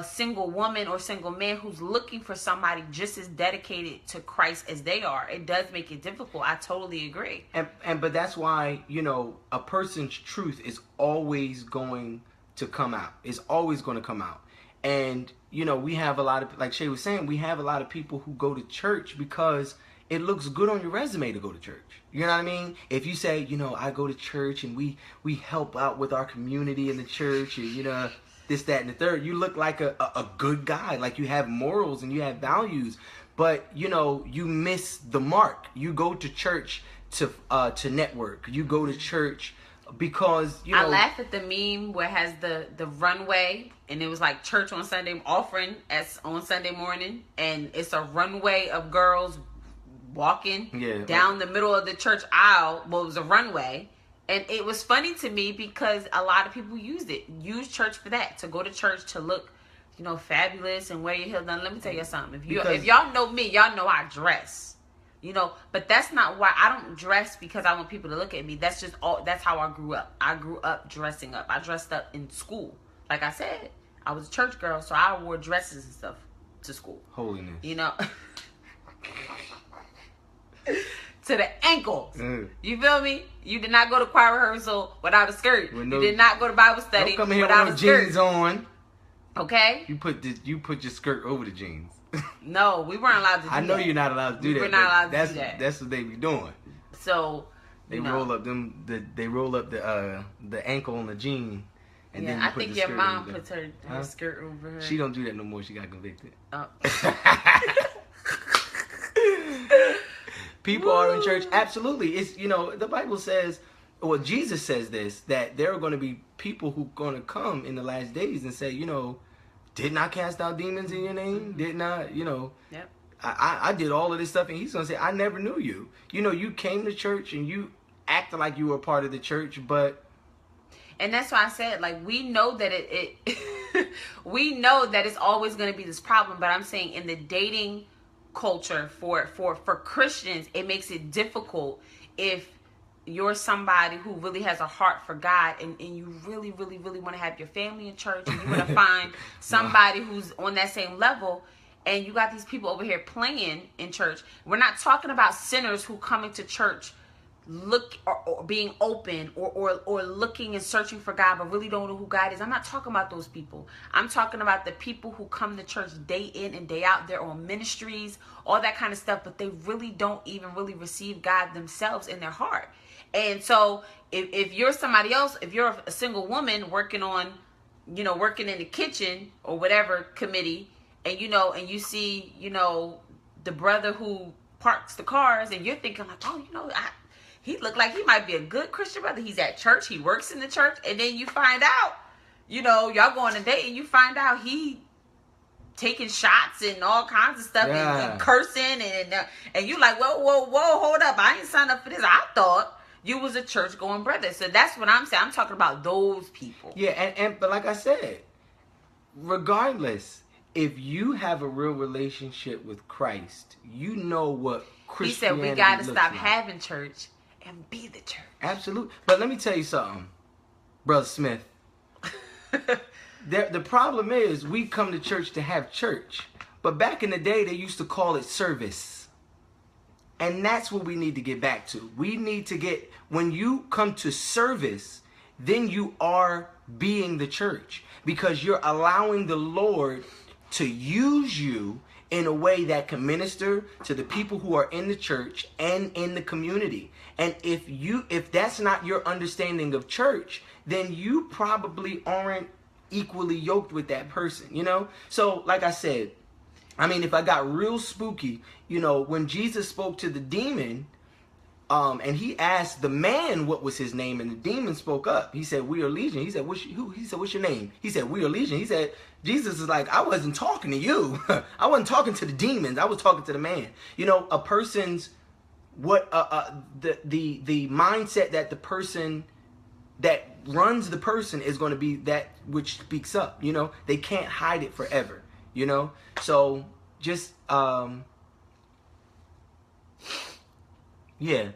single woman or single man who's looking for somebody just as dedicated to Christ as they are. It does make it difficult. I totally agree. But that's why, you know, a person's truth is always going to come out. It's always going to come out. And, you know, we have a lot of, like Shay was saying, we have a lot of people who go to church because it looks good on your resume to go to church. You know what I mean? If you say, you know, I go to church and we help out with our community in the church, and, you know, this, that, and the third, you look like a good guy, like you have morals and you have values. But, you know, you miss the mark. You go to church to network. You go to church because, you know, I laugh at the meme where it has the runway, and it was like church on Sunday, offering on Sunday morning, and it's a runway of girls walking down the middle of the church aisle. Well, it was a runway. And it was funny to me because a lot of people use church for that, to go to church to look, you know, fabulous and wear your heels down. Let me tell you something. If y'all know me, y'all know I dress, you know. But that's not why I don't dress, because I want people to look at me. That's how I grew up. I grew up dressing up. I dressed up in school. Like I said, I was a church girl, so I wore dresses and stuff to school. Holiness. You know. To the ankles. You feel me? You did not go to choir rehearsal without a skirt. You did not go to Bible study don't come here without with a skirt. Jeans on. Okay? You put your skirt over the jeans. No, we weren't allowed to do that. I know you're not allowed to do that. We're not allowed to do that. That's what they be doing. So they roll up the ankle on the jean. And then you I think your mom puts her skirt over her. She don't do that no more. She got convicted. Oh. People are in church. Absolutely. It's, you know, the Bible says, well, Jesus says this, that there are going to be people who are going to come in the last days and say, you know, didn't I cast out demons in your name? Didn't I, you know, I did all of this stuff. And he's going to say, I never knew you. You know, you came to church and you acted like you were a part of the church, but. And that's why I said, like, we know that we know that it's always going to be this problem. But I'm saying in the dating culture for Christians, it makes it difficult if you're somebody who really has a heart for God, and you really want to have your family in church, and you want to find somebody who's on that same level, and you got these people over here playing in church. We're not talking about sinners who come into church or being open or looking and searching for God but really don't know who God is. I'm not talking about those people. I'm talking about the people who come to church day in and day out. They're on ministries, all that kind of stuff, but they really don't even really receive God themselves in their heart. And so if you're somebody else, if you're a single woman working in the kitchen or whatever committee, and you see, the brother who parks the cars, and you're thinking like, oh, he looked like he might be a good Christian brother. He's at church. He works in the church. And then you find out, y'all go on a date, and you find out he taking shots and all kinds of stuff and cursing. And you like, whoa, hold up. I ain't signed up for this. I thought you was a church-going brother. So that's what I'm saying. I'm talking about those people. Yeah, but like I said, regardless, if you have a real relationship with Christ, you know what Christianity He said we got to stop like. having church and be the church. Absolutely. But let me tell you something, Brother Smith. The problem is we come to church to have church. But back in the day, they used to call it service. And that's what we need to get back to. We need to get, when you come to service, then you are being the church. Because you're allowing the Lord to use you in a way that can minister to the people who are in the church and in the community. And if that's not your understanding of church, then you probably aren't equally yoked with that person, you know? So, like I said, I mean, if I got real spooky, you know, when Jesus spoke to the demon, and he asked the man what was his name, and the demon spoke up. He said, "We are legion." He said, "Who?" He said, "What's your name?" He said, "We are legion." He said, Jesus is like, "I wasn't talking to you. I wasn't talking to the demons. I was talking to the man." You know, a person's the mindset that the person that runs the person is going to be that which speaks up. You know, they can't hide it forever. You know, so just yeah.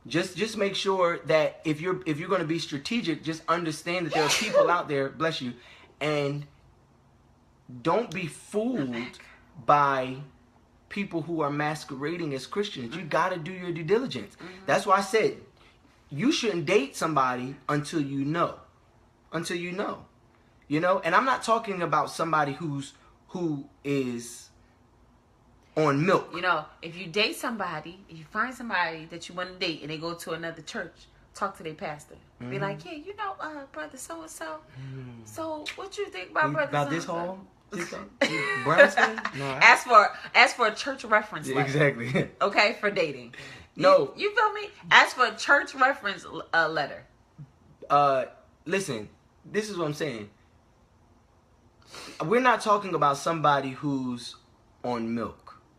Just make sure that if you're going to be strategic, just understand that there are people out there, bless you, and don't be fooled by people who are masquerading as Christians. You got to do your due diligence. That's why I said you shouldn't date somebody until you know. Until you know. You know, and I'm not talking about somebody who is on milk. You know, if you date somebody, if you find somebody that you want to date and they go to another church, talk to their pastor. Be like, "Yeah, you know, brother so and so. So what you think about brother about so this and hall? so?" No, ask for a church reference letter. exactly. Okay, for dating. No, you feel me? Ask for a church reference letter. Listen, this is what I'm saying. We're not talking about somebody who's on milk.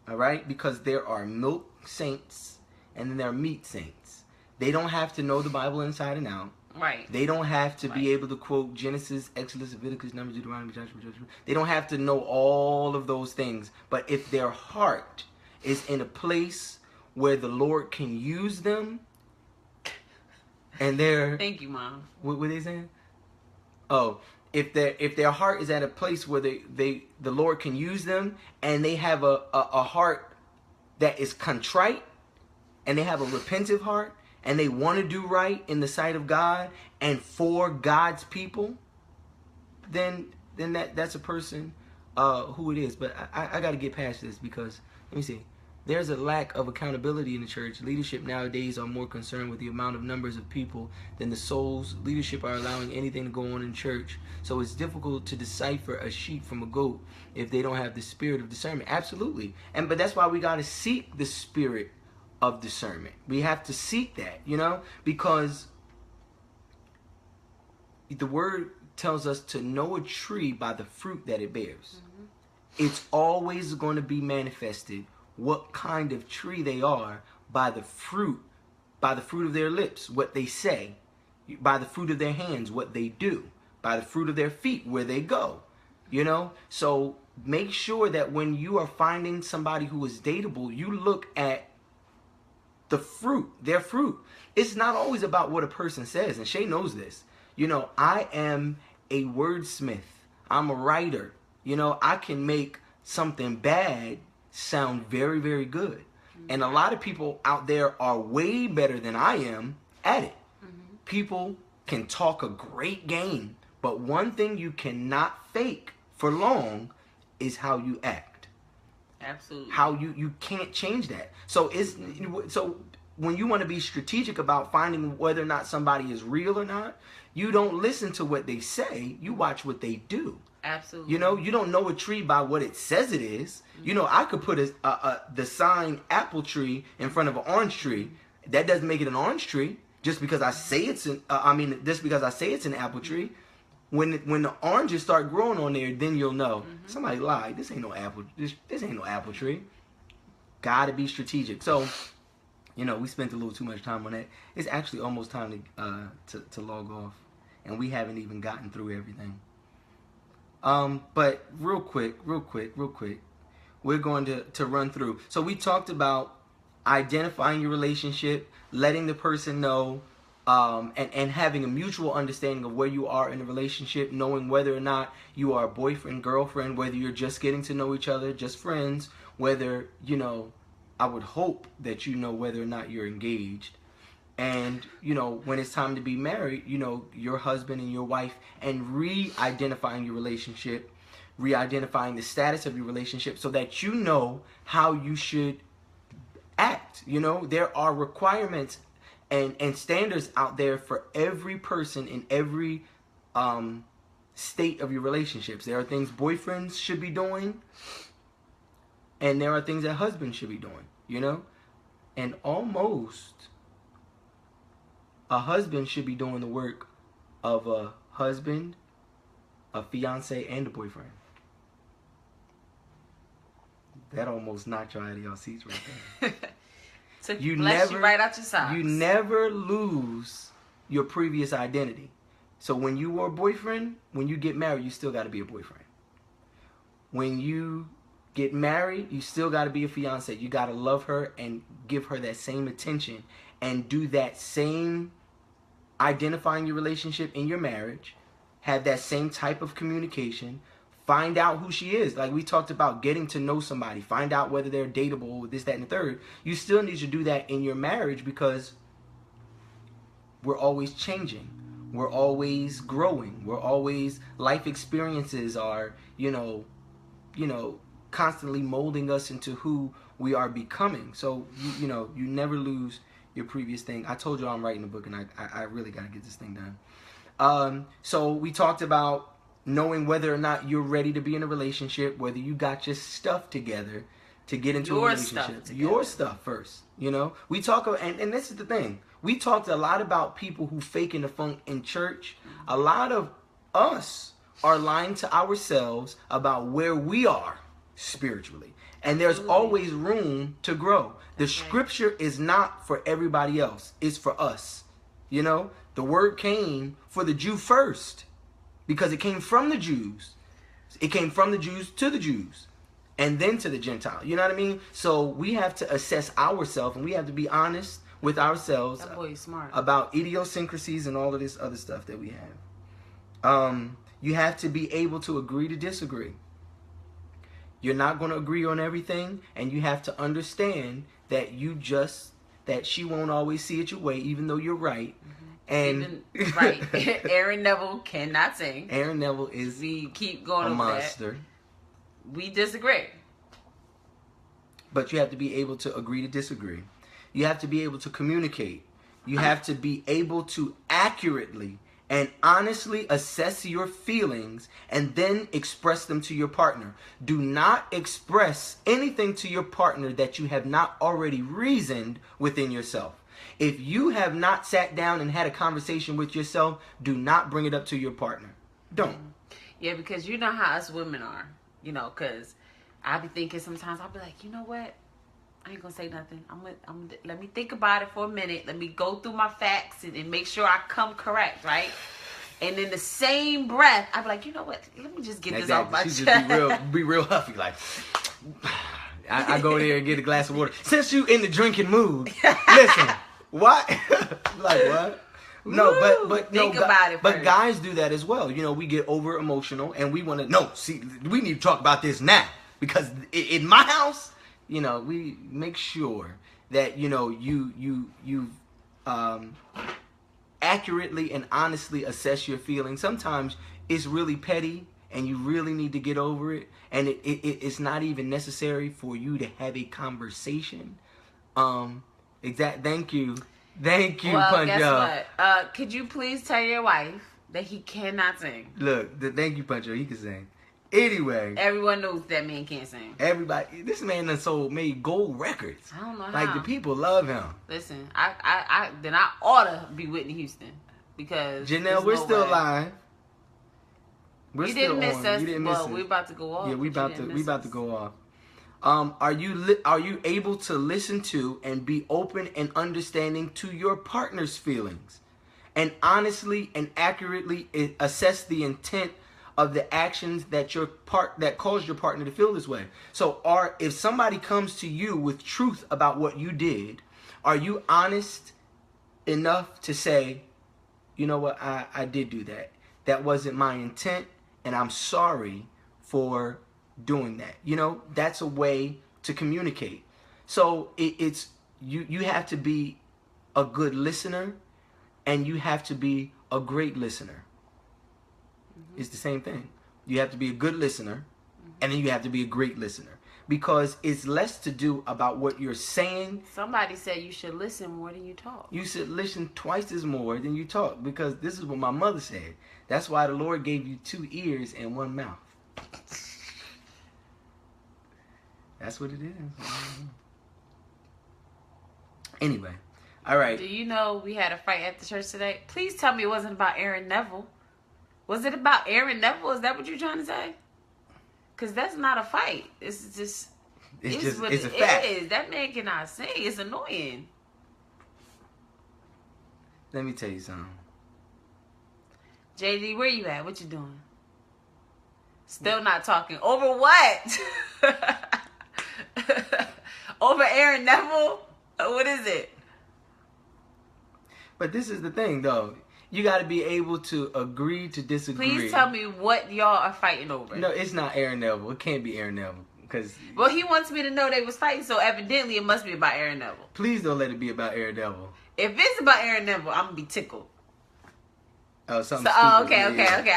All right? Because there are milk saints and then there are meat saints. They don't have to know the Bible inside and out. Right. They don't have to be able to quote Genesis, Exodus, Leviticus, Numbers, Deuteronomy, Joshua. They don't have to know all of those things. But if their heart is in a place where the Lord can use them, and they're... Thank you, Mom. What were they saying? Oh, if their heart is at a place where the Lord can use them, and they have a heart that is contrite, and they have a repentive heart, and they want to do right in the sight of God and for God's people, then that's a person who it is. But I got to get past this, because let me see. There's a lack of accountability in the church. Leadership nowadays are more concerned with the amount of numbers of people than the souls. Leadership are allowing anything to go on in church. So it's difficult to decipher a sheep from a goat if they don't have the spirit of discernment. Absolutely. But that's why we got to seek the spirit of discernment. We have to seek that, you know, because the word tells us to know a tree by the fruit that it bears. It's always going to be manifested what kind of tree they are by the fruit of their lips, what they say, by the fruit of their hands, what they do, by the fruit of their feet, where they go, you know? So make sure that when you are finding somebody who is dateable, you look at the fruit, their fruit. It's not always about what a person says, and Shay knows this. You know, I am a wordsmith. I'm a writer. You know, I can make something bad sound very, very good. And a lot of people out there are way better than I am at it. People can talk a great game, but one thing you cannot fake for long is how you act. Absolutely. How you can't change that. So when you want to be strategic about finding whether or not somebody is real or not, you don't listen to what they say, you watch what they do. Absolutely. You know, you don't know a tree by what it says it is. You know, I could put the sign apple tree in front of an orange tree. That doesn't make it an orange tree just because I say it's an apple tree. When the oranges start growing on there, then you'll know. Somebody lied. This ain't no apple. This ain't no apple tree. Gotta be strategic. So, you know, we spent a little too much time on that. It's actually almost time to log off, and we haven't even gotten through everything. But real quick, we're going to run through. So we talked about identifying your relationship, letting the person know, and having a mutual understanding of where you are in a relationship, knowing whether or not you are boyfriend, girlfriend, whether you're just getting to know each other, just friends, whether, you know, I would hope that you know whether or not you're engaged. And, you know, when it's time to be married, you know, your husband and your wife, and re-identifying your relationship, re-identifying the status of your relationship so that you know how you should act. You know, there are requirements and standards out there for every person in every state of your relationships. There are things boyfriends should be doing, and there are things that husbands should be doing, you know? And almost a husband should be doing the work of a husband, a fiance, and a boyfriend. That almost knocked you out of your seats right there. So you never, right out your socks. You never lose your previous identity. So when you were a boyfriend, when you get married, you still got to be a boyfriend. When you get married, you still got to be a fiance. You got to love her and give her that same attention and do that same identifying your relationship in your marriage. Have that same type of communication. Find out who she is. Like we talked about getting to know somebody. Find out whether they're dateable, this, that, and the third. You still need to do that in your marriage because we're always changing. We're always growing. We're always, life experiences are, you know, constantly molding us into who we are becoming. So, you know, you never lose your previous thing. I told you I'm writing a book and I really got to get this thing done. So we talked about knowing whether or not you're ready to be in a relationship, whether you got your stuff together to get into a relationship. Your stuff first, you know? We talk, and this is the thing. We talked a lot about people who fake in the funk in church. A lot of us are lying to ourselves about where we are spiritually. And there's always room to grow. The scripture is not for everybody else. It's for us. You know? The word came for the Jew first. Because it came from the Jews. It came from the Jews to the Jews. And then to the Gentile. You know what I mean? So we have to assess ourselves. And we have to be honest with ourselves. That boy is smart. About idiosyncrasies and all of this other stuff that we have. You have to be able to agree to disagree. You're not going to agree on everything. And you have to understand that that she won't always see it your way. Even though you're right. Mm-hmm. And right, Aaron Neville cannot sing. Aaron Neville is we keep going a over monster. That. We disagree. But you have to be able to agree to disagree. You have to be able to communicate. You have to be able to accurately and honestly assess your feelings and then express them to your partner. Do not express anything to your partner that you have not already reasoned within yourself. If you have not sat down and had a conversation with yourself, do not bring it up to your partner. Don't. Yeah, because you know how us women are. You know, because I be thinking sometimes, I'll be like, you know what? I ain't going to say nothing. Let me think about it for a minute. Let me go through my facts and make sure I come correct, right? And in the same breath, I'll be like, you know what? Let me just get this off my chest. She just be real huffy, like... I go there and get a glass of water. Since you in the drinking mood, listen... What? Like what? No, but think about it first. But guys do that as well. You know, we get over emotional and we want to we need to talk about this now because in my house, you know, we make sure that you know you accurately and honestly assess your feelings. Sometimes it's really petty and you really need to get over it, and it's not even necessary for you to have a conversation. Thank you, well, Punch guess Up. what? Could you please tell your wife that he cannot sing? Look, thank you, Punch Up. He can sing. Anyway, everyone knows that man can't sing. Everybody, this man done made gold records. I don't know how. Like the people love him. Listen, I ought to be Whitney Houston because Janelle, we're still live. You didn't miss us, but we're about to go off. Yeah, we about to go off. Are you able to listen to and be open and understanding to your partner's feelings, and honestly and accurately assess the intent of the actions that that caused your partner to feel this way. So if somebody comes to you with truth about what you did, are you honest enough to say, you know what, I did do that. That wasn't my intent, and I'm sorry for doing that. You know, that's a way to communicate. So it's you have to be a good listener, and you have to be a great listener. It's the same thing. You have to be a good listener, and then you have to be a great listener, because it's less to do about what you're saying. Somebody said you should listen more than you talk. You should listen twice as more than you talk, because this is what my mother said. That's why the Lord gave you 2 ears and 1 mouth. That's what it is. Anyway, all right. Do you know we had a fight at the church today? Please tell me it wasn't about Aaron Neville. Was it about Aaron Neville? Is that what you're trying to say? Because that's not a fight. It's just... It's a fact. Is. That man cannot sing. It's annoying. Let me tell you something. JD, where you at? What you doing? Still not talking. Over what? Over Aaron Neville? What is it? But this is the thing, though. You got to be able to agree to disagree. Please tell me what y'all are fighting over. No, it's not Aaron Neville. It can't be Aaron Neville. Well, he wants me to know they was fighting, so evidently it must be about Aaron Neville. Please don't let it be about Aaron Neville. If it's about Aaron Neville, I'm going to be tickled. Oh, something okay.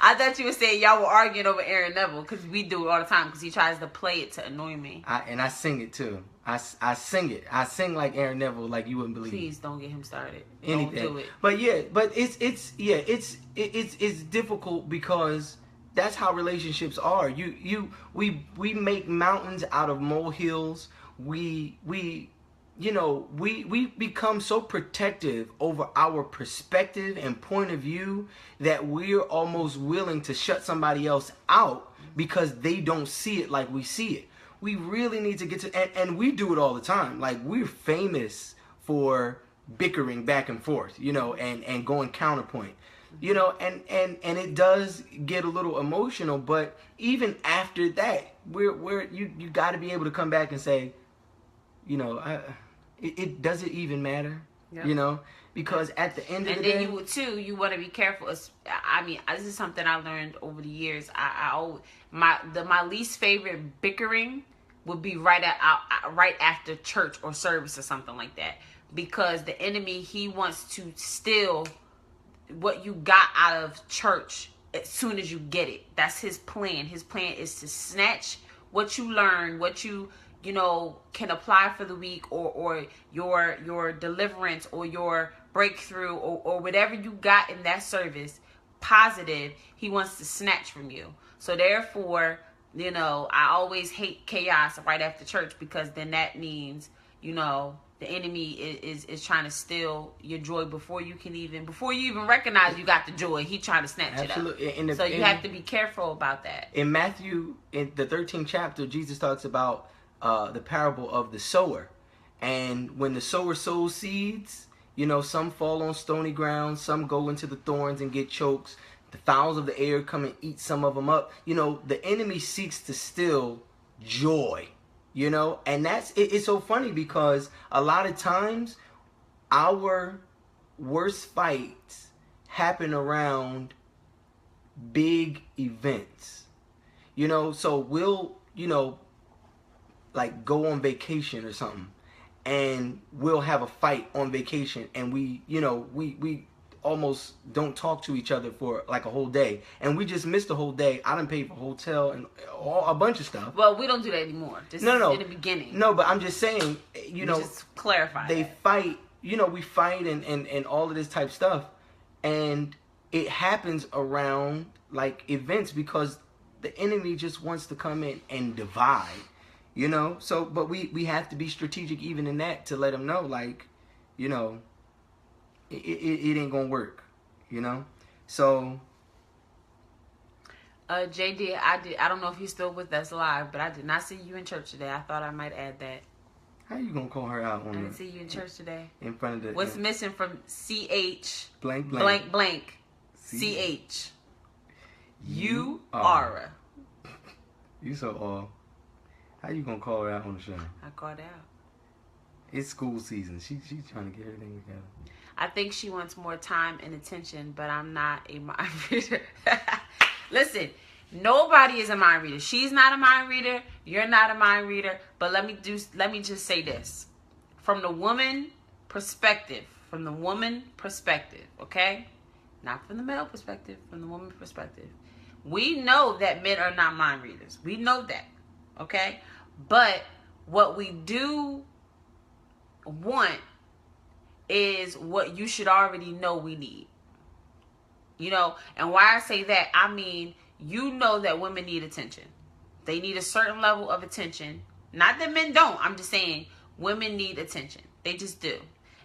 I thought you were saying y'all were arguing over Aaron Neville, because we do it all the time, because he tries to play it to annoy me. I sing it too. I sing it. I sing like Aaron Neville, like you wouldn't believe. Please don't get him started. Anything. Don't do it. But yeah, it's difficult, because that's how relationships are. We make mountains out of molehills. We become so protective over our perspective and point of view that we're almost willing to shut somebody else out because they don't see it like we see it. We really need to get to, and we do it all the time. Like, we're famous for bickering back and forth, and going counterpoint, and it does get a little emotional, but even after that, you got to be able to come back and say, it doesn't even matter, because at the end of the day, and then you want to be careful. I mean, this is something I learned over the years. My least favorite bickering would be right after church or service or something like that, because the enemy, he wants to steal what you got out of church as soon as you get it. That's his plan. His plan is to snatch what you learn, what you can apply for the week, or your deliverance, or your breakthrough, or whatever you got in that service positive, he wants to snatch from you. So therefore, I always hate chaos right after church, because then that means, the enemy is trying to steal your joy before you even recognize you got the joy. He trying to snatch it up. So you have to be careful about that. In Matthew, in the 13th chapter, Jesus talks about the parable of the sower. And when the sower sows seeds, some fall on stony ground, some go into the thorns and get chokes. The fowls of the air come and eat some of them up. The enemy seeks to steal joy, and it's so funny, because a lot of times our worst fights happen around big events, so we'll, like go on vacation or something, and we'll have a fight on vacation, and we almost don't talk to each other for like a whole day, and we just missed the whole day. I done paid for hotel and a bunch of stuff. Well, we don't do that anymore. No. In the beginning. No, but I'm just saying, just clarify. They fight, we fight and all of this type stuff, and it happens around like events, because the enemy just wants to come in and divide, So, but we have to be strategic even in that, to let them know, like, it ain't gonna work, So JD, I don't know if you're still with us live, but I did not see you in church today. I thought I might add that. How you gonna call her out? I didn't see you in church today. In front of the. What's missing from CH blank CH? You are. You so off. How you gonna call her out on the show? I called out. It's school season. She's trying to get everything together. I think she wants more time and attention, but I'm not a mind reader. Listen, nobody is a mind reader. She's not a mind reader. You're not a mind reader. But let me just say this. From the woman perspective, okay? Not from the male perspective, from the woman perspective. We know that men are not mind readers. We know that, okay? But what we do want is what you should already know we need. You know, and why I say that, I mean, you know that women need attention. They need a certain level of attention. Not that men don't. I'm just saying women need attention. They just do.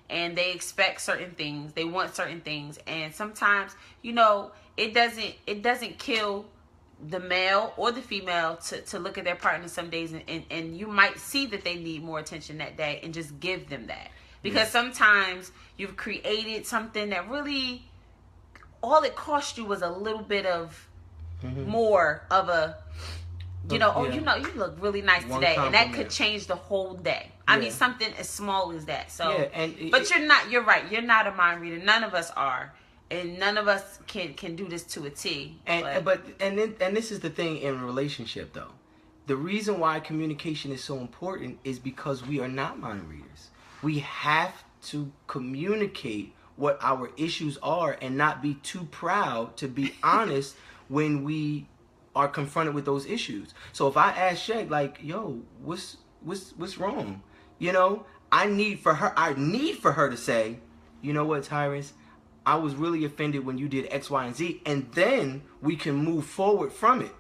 And they expect certain things. They want certain things. And sometimes, you know, it doesn't kill the male or the female to look at their partner some days and you might see that they need more attention that day and just give them that. Because sometimes you've created something that really, all it cost you was a little bit of more of a, you know, you look really nice today. And that could change the whole day. I mean, something as small as that. So, but you're right. You're not a mind reader. None of us are. And none of us can do this to a T. And this is the thing in a relationship, though. The reason why communication is so important is because we are not mind readers. We have to communicate what our issues are and not be too proud to be honest when we are confronted with those issues. So if I ask Shay, like, yo, what's wrong? You know, I need for her to say, you know what, Tyrus, I was really offended when you did X, Y, and Z, and then we can move forward from it.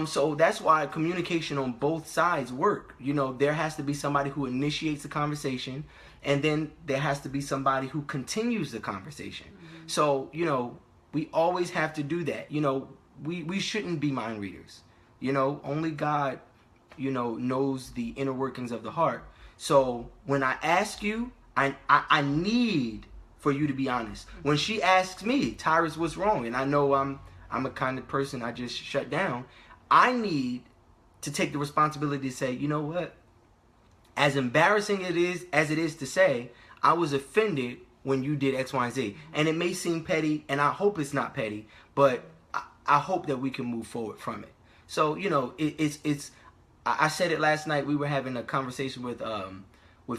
So that's why communication on both sides work. You know, there has to be somebody who initiates the conversation, and then there has to be somebody who continues the conversation. So, you know, we always have to do that. You know, we shouldn't be mind readers. You know, only God, you know, knows the inner workings of the heart. So when I ask you, I need for you to be honest. When she asks me, Tyrus, what's wrong? And I know I'm a kind of person, I just shut down. I need to take the responsibility to say, you know what? As embarrassing as it is to say, I was offended when you did X, Y, and Z. And it may seem petty, and I hope it's not petty, but I hope that we can move forward from it. So, you know, I said it last night. We were having a conversation with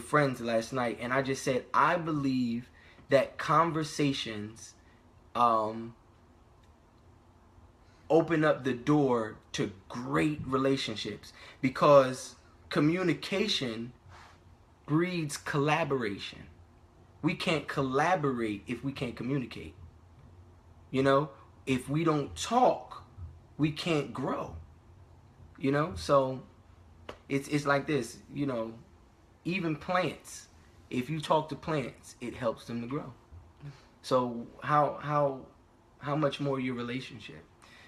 friends last night, and I just said, I believe that conversations open up the door to great relationships, because communication breeds collaboration. We can't collaborate if we can't communicate. You know, if we don't talk, we can't grow. You know, so it's like this, you know, even plants, if you talk to plants, it helps them to grow. So how much more your relationship?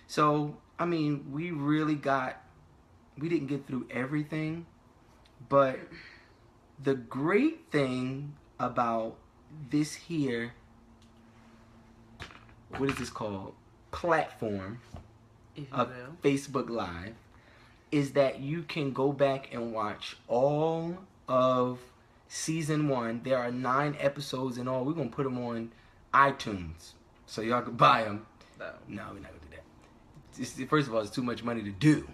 So, I mean, we didn't get through everything, but the great thing about this here, what is this called? Platform of Facebook Live, is that you can go back and watch all of season 1. There are 9 episodes in all. We're going to put them on iTunes so y'all can buy them. No, we're not going to do that. First of all, it's too much money to do.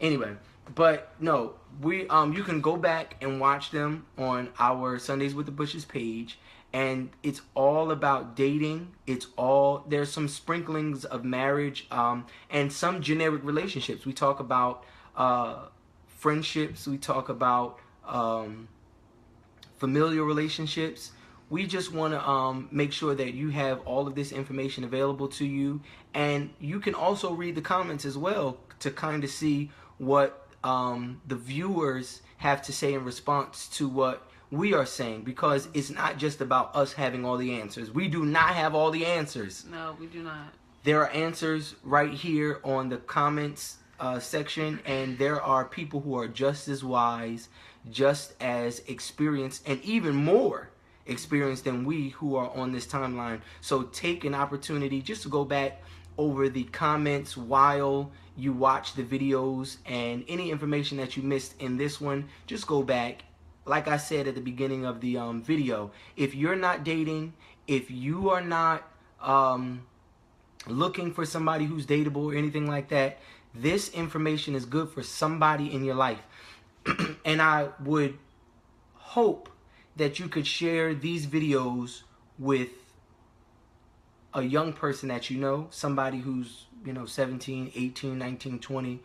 Anyway, but no, you can go back and watch them on our Sundays with the Bushes page, and it's all about dating. There's some sprinklings of marriage, and some generic relationships. We talk about friendships. We talk about familial relationships. We just want to make sure that you have all of this information available to you, and you can also read the comments as well to kind of see what the viewers have to say in response to what we are saying, because it's not just about us having all the answers. We do not have all the answers. No, we do not. There are answers right here on the comments section, and there are people who are just as wise, just as experienced, and even more experienced than we who are on this timeline. So take an opportunity just to go back over the comments while you watch the videos, and any information that you missed in this one, just go back. Like I said at the beginning of the video, if you're not dating, if you are not looking for somebody who's dateable or anything like that, this information is good for somebody in your life. And I would hope that you could share these videos with a young person that you know, somebody who's, 17, 18, 19, 20,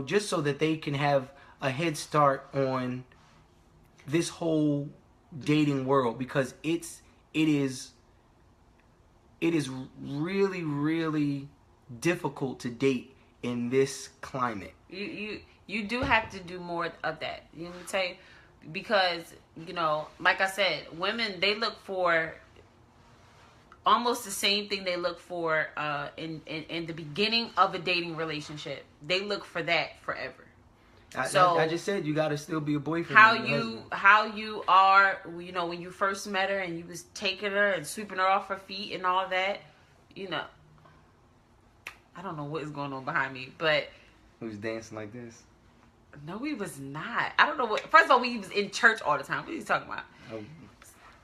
just so that they can have a head start on this whole dating world, because it is really, really difficult to date in this climate. You do have to do more of that. You know what I'm saying? Because, like I said, women, they look for almost the same thing they look for in the beginning of a dating relationship. They look for that forever. I just said you got to still be a boyfriend. How you are, when you first met her and you was taking her and sweeping her off her feet and all that, I don't know what is going on behind me, but he was dancing like this. No, we was not. I don't know what. First of all, we was in church all the time. What are you talking about? Oh,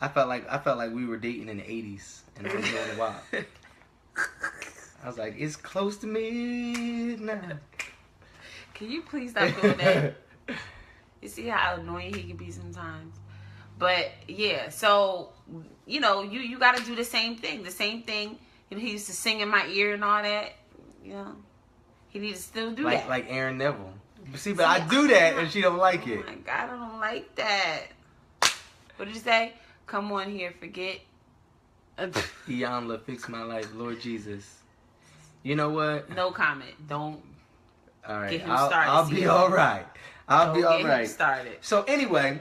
I felt like we were dating in the 80s, and I was doing a while. I was like, it's close to midnight. Can you please stop doing that? You see how annoying he can be sometimes. But yeah, so you got to do the same thing. The same thing. He used to sing in my ear and all that. He needs to still do that. Like Aaron Neville. But I do that and she don't like it. Oh my God, I don't like that. What did you say? Come on here, forget. Iyanla, fix my life, Lord Jesus. You know what? No comment. Don't. All right, get him started. I'll be all right. I'll be all right. Get him started. So anyway,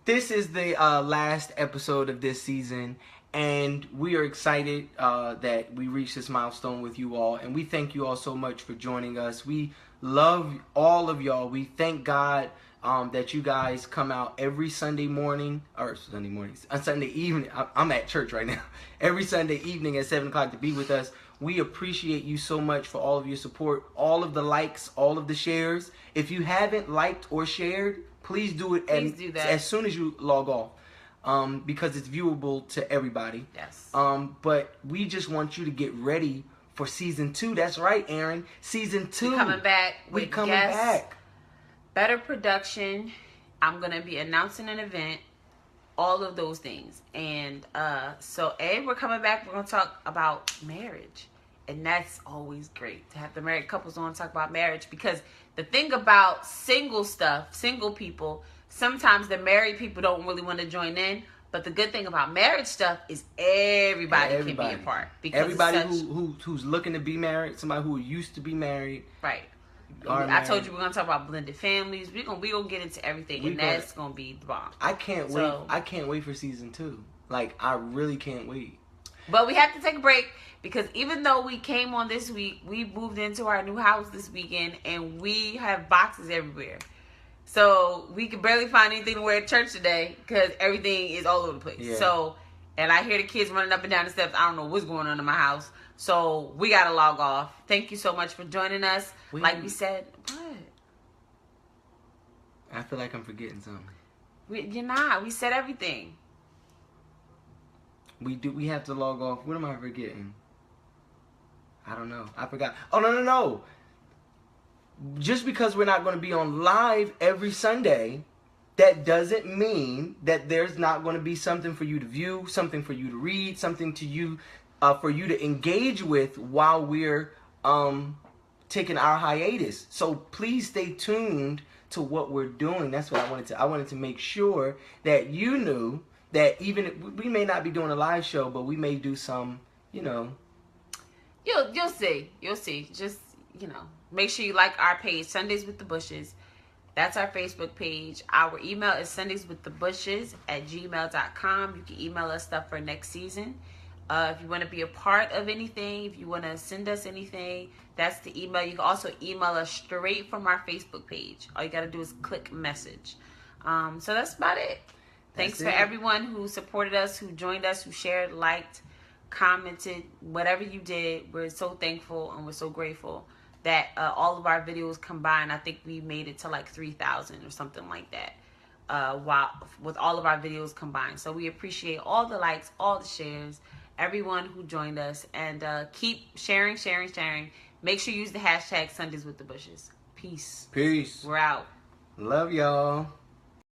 this is the last episode of this season, and we are excited that we reached this milestone with you all, and we thank you all so much for joining us. We love all of y'all. We thank God that you guys come out every Sunday morning, or Sunday mornings, Sunday evening. I'm at church right now. Every Sunday evening at 7 o'clock to be with us. We appreciate you so much for all of your support, all of the likes, all of the shares. If you haven't liked or shared, please do it as soon as you log off, because it's viewable to everybody. Yes. But we just want you to get ready for season 2. That's right, Aaron. Season 2. We're coming back. We're coming back. Better production. I'm going to be announcing an event. All of those things. And we're coming back. We're going to talk about marriage. And that's always great to have the married couples on talk about marriage, because the thing about single people, sometimes the married people don't really want to join in. But the good thing about marriage stuff is everybody can be a part. Because everybody who's looking to be married, somebody who used to be married. Right. I told you we're gonna talk about blended families. We're gonna get into everything, and that's gonna be the bomb. I can't wait. I can't wait for season 2. Like, I really can't wait. But we have to take a break, because even though we came on this week, we moved into our new house this weekend, and we have boxes everywhere. So we could barely find anything to wear at church today, because everything is all over the place. Yeah. So, and I hear the kids running up and down the steps. I don't know what's going on in my house. So we got to log off. Thank you so much for joining us. Like we said, what? I feel like I'm forgetting something. You're not. We said everything. We have to log off. What am I forgetting? I don't know. I forgot. Oh, no. Just because we're not going to be on live every Sunday, that doesn't mean that there's not going to be something for you to view, something for you to read, something to you for you to engage with while we're taking our hiatus. So please stay tuned to what we're doing. That's what I wanted to make sure that you knew that even if we may not be doing a live show, but we may do some, You'll see. Just, make sure you like our page, Sundays with the Bushes. That's our Facebook page. Our email is sundayswiththebushes@gmail.com. You can email us stuff for next season. If you want to be a part of anything, if you want to send us anything, that's the email. You can also email us straight from our Facebook page. All you got to do is click message. So that's about it. Thanks for everyone who supported us, who joined us, who shared, liked. commented, whatever you did. We're so thankful and we're so grateful that all of our videos combined, I think we made it to like 3,000 or something like that. While with all of our videos combined. So we appreciate all the likes, all the shares, everyone who joined us, and keep sharing. Make sure you use the hashtag Sundays with the Bushes. Peace. Peace. We're out. Love y'all.